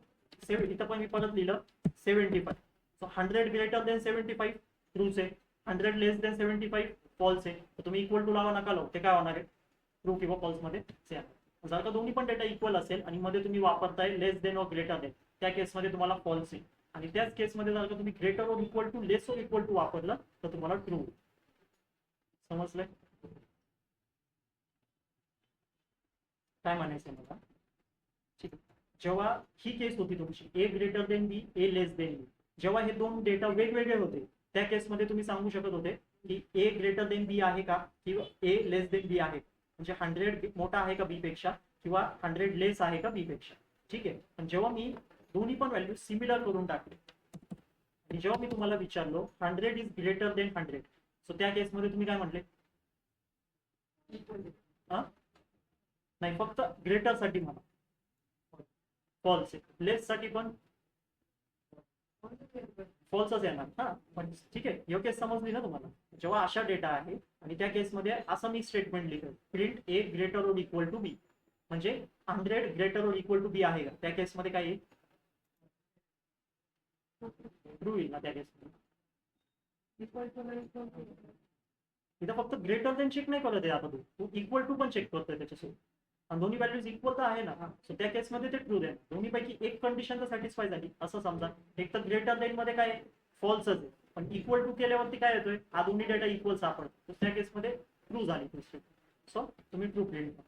इथं पण मी परत लिहिलं 75. सो 100 ग्रेटर देन 75 ट्रूच आहे, 100 लेस देन 75 फॉल्स आहे. तर तुम्ही इक्वल टू लावा नका लावू, ते काय होणार आहे ट्रू किंवा फॉल्स मध्ये सेम. जर का दोन्ही पण डेटा इक्वल असेल आणि मध्ये तुम्ही वापरताय लेस देन और ग्रेटर देन त्या केसमध्ये तुम्हाला फॉल्स येईल. आणि त्याच केसमध्ये जर का तुम्ही greater or equal to less और इक्वल टू वापरलं तर तुम्हाला ट्रू. समजलंय काय म्हणायचं मला. ठीक आहे. जेव्हा ही केस होती तुमची ए ग्रेटर देन बी ए लेस देन बी, जेव्हा हे दोन डेटा वेगवेगळे होते त्या केसमध्ये तुम्ही सांगू शकत होते की ए ग्रेटर देन बी आहे का किंवा ए लेस देन बी आहे. म्हणजे 100 मोठा आहे का बी पेक्षा किंवा 100 लेस आहे का बी पेक्षा. ठीक आहे. पण जेव्हा मी दोन्ही पण व्हॅल्यू सिमिलर करून टाकले आणि जेव्हा मी तुम्हाला विचारलो 100 इज ग्रेटर देन 100, सो त्या केसमध्ये तुम्ही काय म्हटले हा नाही, फक्त ग्रेटर साठी म्हणा फॉल्स, लेस साठी पण फॉल्सच येणार. हा पण ठीक आहे, योग्य समजली ना तुम्हाला. जेव्हा अशा डेटा आहे आणि त्या केसमध्ये असं मी स्टेटमेंट लिहितो, print A greater or equal to be, म्हणजे 100 greater or equal to be आहे का, त्या केसमध्ये काय येईल, ट्रू येईल ना त्या केसमध्ये. इथं फक्त ग्रेटर देन चेक नाही करत आहे, आता तू इक्वल टू पण चेक करतोय त्याच्यासोबत, आणि दोन्ही व्हॅल्यूज इक्वल तर आहे ना. सो त्या केसमध्ये ते ट्रू आहे, दोन्ही पैकी एक कंडिशन तर सॅटिस्फाय झाली असं समजा. एक तर ग्रेटर देन मध्ये काय फॉल्सच आहे, पण इक्वल टू केल्यावरती काय येतोय, हा दोन्ही डेटा इक्वल सापडतो, तर त्या केसमध्ये ट्रू झाली. सो तुम्ही ट्रू प्रिंट करा.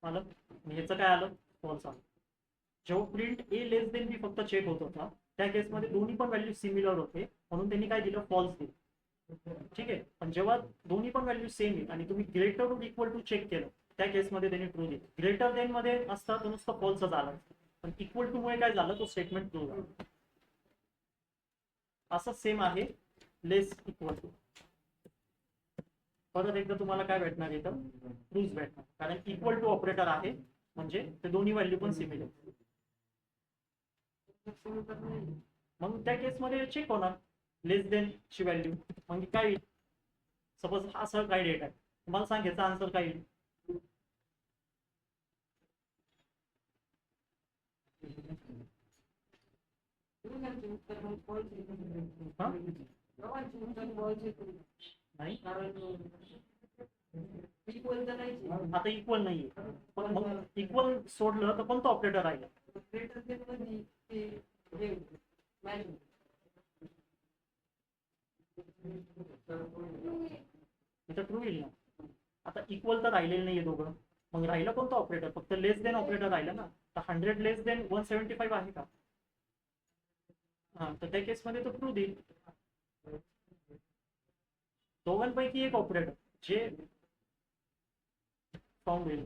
आलं, ह्याचं काय आलं, फॉल्स आलं. जेव्हा प्रिंट ए लेस देन बी फक्त चेक होत होता, त्या केसमध्ये दोन्ही पण व्हॅल्यू सिमिलर होते, म्हणून त्यांनी काय दिलं, फॉल्स दिलं. ठीक आहे, पण जेव्हा दोन्ही पण व्हॅल्यू सेम आहे आणि तुम्ही greater to equal to check केलं, त्या केसमध्ये त्यांनी ट्रू दिलं. ग्रेटर देन मध्ये असता तो नुसतं फॉल्सच आला, पण इक्वल टू मुळे काय झालं, तो स्टेटमेंट ट्रू झाला. असं सेम आहे लेस इक्वल टू. परत एकदा तुम्हाला काय भेटणार इथं, ट्रूज भेटणार, कारण इक्वल टू ऑपरेटर आहे, म्हणजे ते दोन्ही व्हॅल्यू पण सिमिलर. मग त्या केसमध्ये चेक होणार लेस देन ची व्हॅल्यू, म्हणजे काय, सपोज असं काय डेट आहे, तुम्हाला सांगायचं आन्सर काय येईल, नाही आता इक्वल नाहीये, पण मग इक्वल सोडलं तर कोणतं ऑपरेटर राहिलं, इथं ट्रू येईल ना. आता इक्वल तर राहिलेलं नाहीये दोघं, मग राहिलं कोणतं ऑपरेटर, फक्त लेस देन ऑपरेटर राहिलं ना. तर 100 लेस देन 175 आहे का, हा, तर त्या केसमध्ये तो ट्रू देईल. दोघांपैकी एक ऑपरेटर जे फाउंड होईल.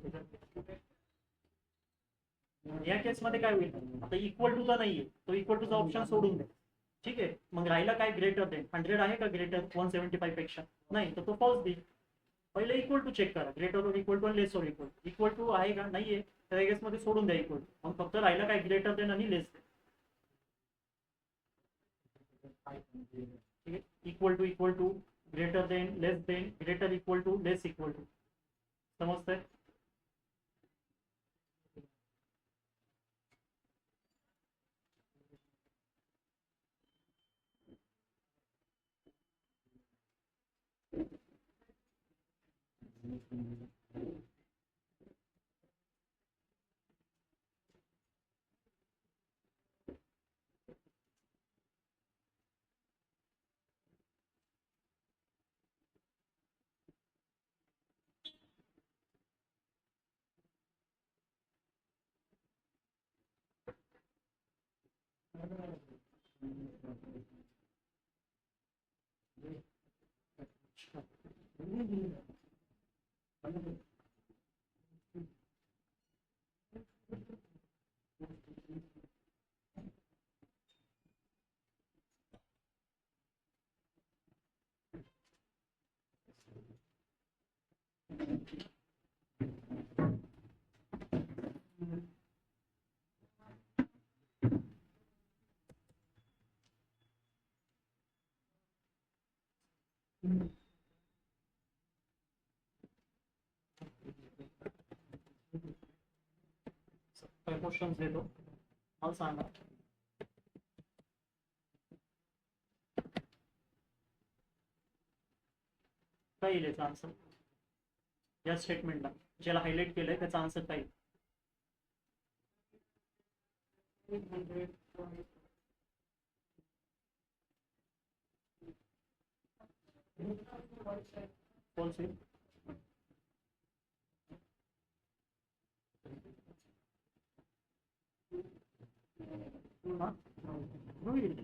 या केसमध्ये काय होईल, आता इक्वल टू तर नाहीये, तो इक्वल टूचा ऑप्शन सोडून दे. ठीक आहे, मग राहिला काय, ग्रेटर देन 100 आहे का, ग्रेटर 175 पेक्षा नाही, तर तो फॉल्स देईल. पहिले इक्वल टू चेक करा, ग्रेटर और इक्वल टू आणि लेस और इक्वल, इक्वल टू आहे का नाहीये, त्या केसमध्ये सोडून द्या इक्वल टू, मग फक्त राहिला काय, ग्रेटर देन आणि लेस देन. ठीक आहे, equal to greater than less than greater equal to less equal to, समजतंय. काही क्वेश्चन्स देतो, मला सांगा. काय येईल याचा आन्सर, या स्टेटमेंटला ज्याला हायलाइट केलंय त्याचा आन्सर काय येईल, फॉल्स येईल. हा ट्रू येईल.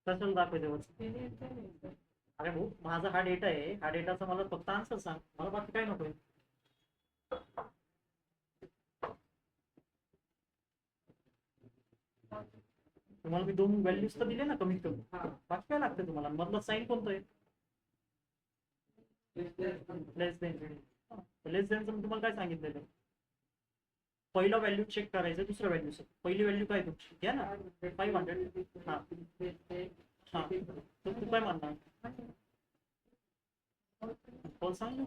कशाला दाखवायचं वरती, अरे भाऊ माझा हा डेटा आहे, हा डेटाचा मला फक्त आन्सर सांग, मला बाकी काय नकोय. तुम्हाला मी 2 व्हॅल्यूज तर दिले ना कमीत कमी. बाकी काय लागतं तुम्हाला? मधलं साईन कोणतं आहे? Less than. लेस देनचं मी तुम्हाला काय सांगितलेलं? पहिला व्हॅल्यू चेक करायचं, दुसरं व्हॅल्यू. पहिली व्हॅल्यू काय तुमची घ्या ना, 500. हा हा, तर तू काय म्हणणार? कोण सांग ना.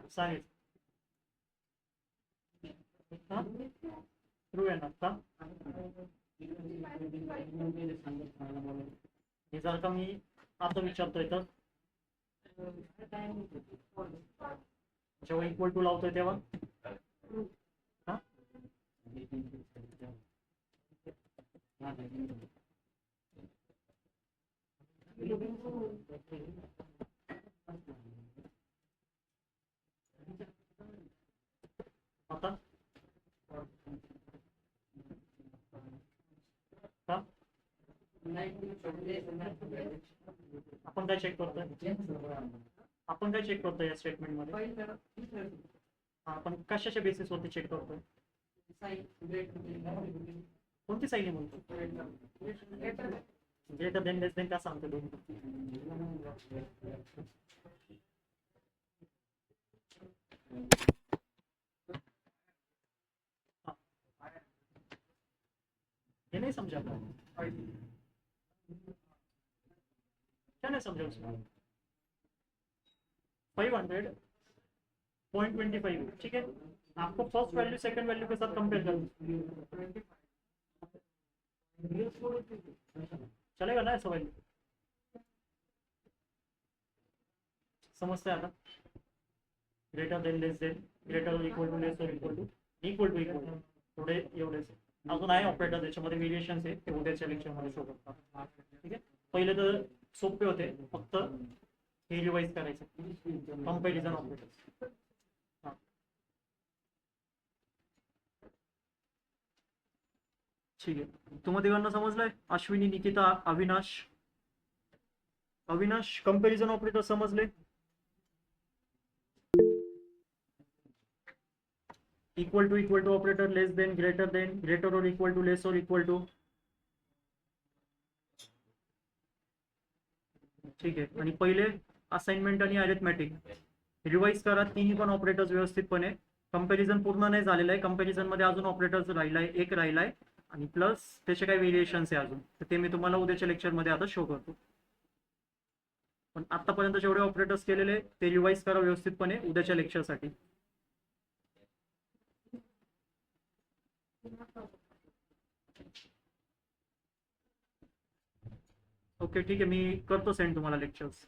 सांगितलं ट्रू आहे ना का? हे जर का मी आता विचारतोय तर जेव्हा इक्वल टू लावतोय तेव्हा हा? आता का आपण काय चेक करतोय? आपण काय चेक करतोय या स्टेटमेंट मध्ये? आपण कशाच्या बेसिस वरती चेक करतोय? कोणती साईन आहे म्हणतो? ग्रेटर देन लेस देन का सांगतो दोन? हे नहीं समझा क्या? नहीं समझा उसमें? 500.25, ठीक है. आपको फर्स्ट वैल्यू सेकंड वैल्यू के साथ कंपेयर करना चलेगा ना ऐसा वैल्यू? समझते हैं आता? Greater than less than, greater equal to less और इक्वल टू इक्वल थोडे एवढेच. अजून आहे ऑपरेटर त्याच्यामध्ये व्हेरिएशन्स आहे, ते उद्याच्या लेक्चरमध्ये शो करतात. ठीक आहे, पहिले तर सोपे होते, फक्त हे रिवाइज करायचं कंपॅरिझन ऑपरेटर्स. ठीक आहे, तुम्हाला तिघांना समजलंय? अश्विनी, निकिता, अविनाश, कंपॅरिझन ऑपरेटर समजले? Equal to operator, less than, greater or equal to, less और इक्वल टू. ठीक आहे, आणि पहिले असाइनमेंट आणि अरिथमॅटिक रिवाइज करा, तिन्ही पण ऑपरेटर्स व्यवस्थितपणे. कंपॅरिझन पूर्ण नाही झालेलं आहे, कंपॅरिझन मध्ये अजून ऑपरेटर्स राहिलाय, एक राहिलाय, आणि प्लस त्याचे काही व्हेरिएशन्स आहे अजून, तर ते मी तुम्हाला उद्याच्या लेक्चरमध्ये आता शो करतो. पण आतापर्यंत जेवढे ऑपरेटर्स केलेले ते रिवाइज करा व्यवस्थितपणे उद्याच्या लेक्चरसाठी. ओके, ठीक आहे, मी करतो सेंड तुम्हाला लेक्चर्स.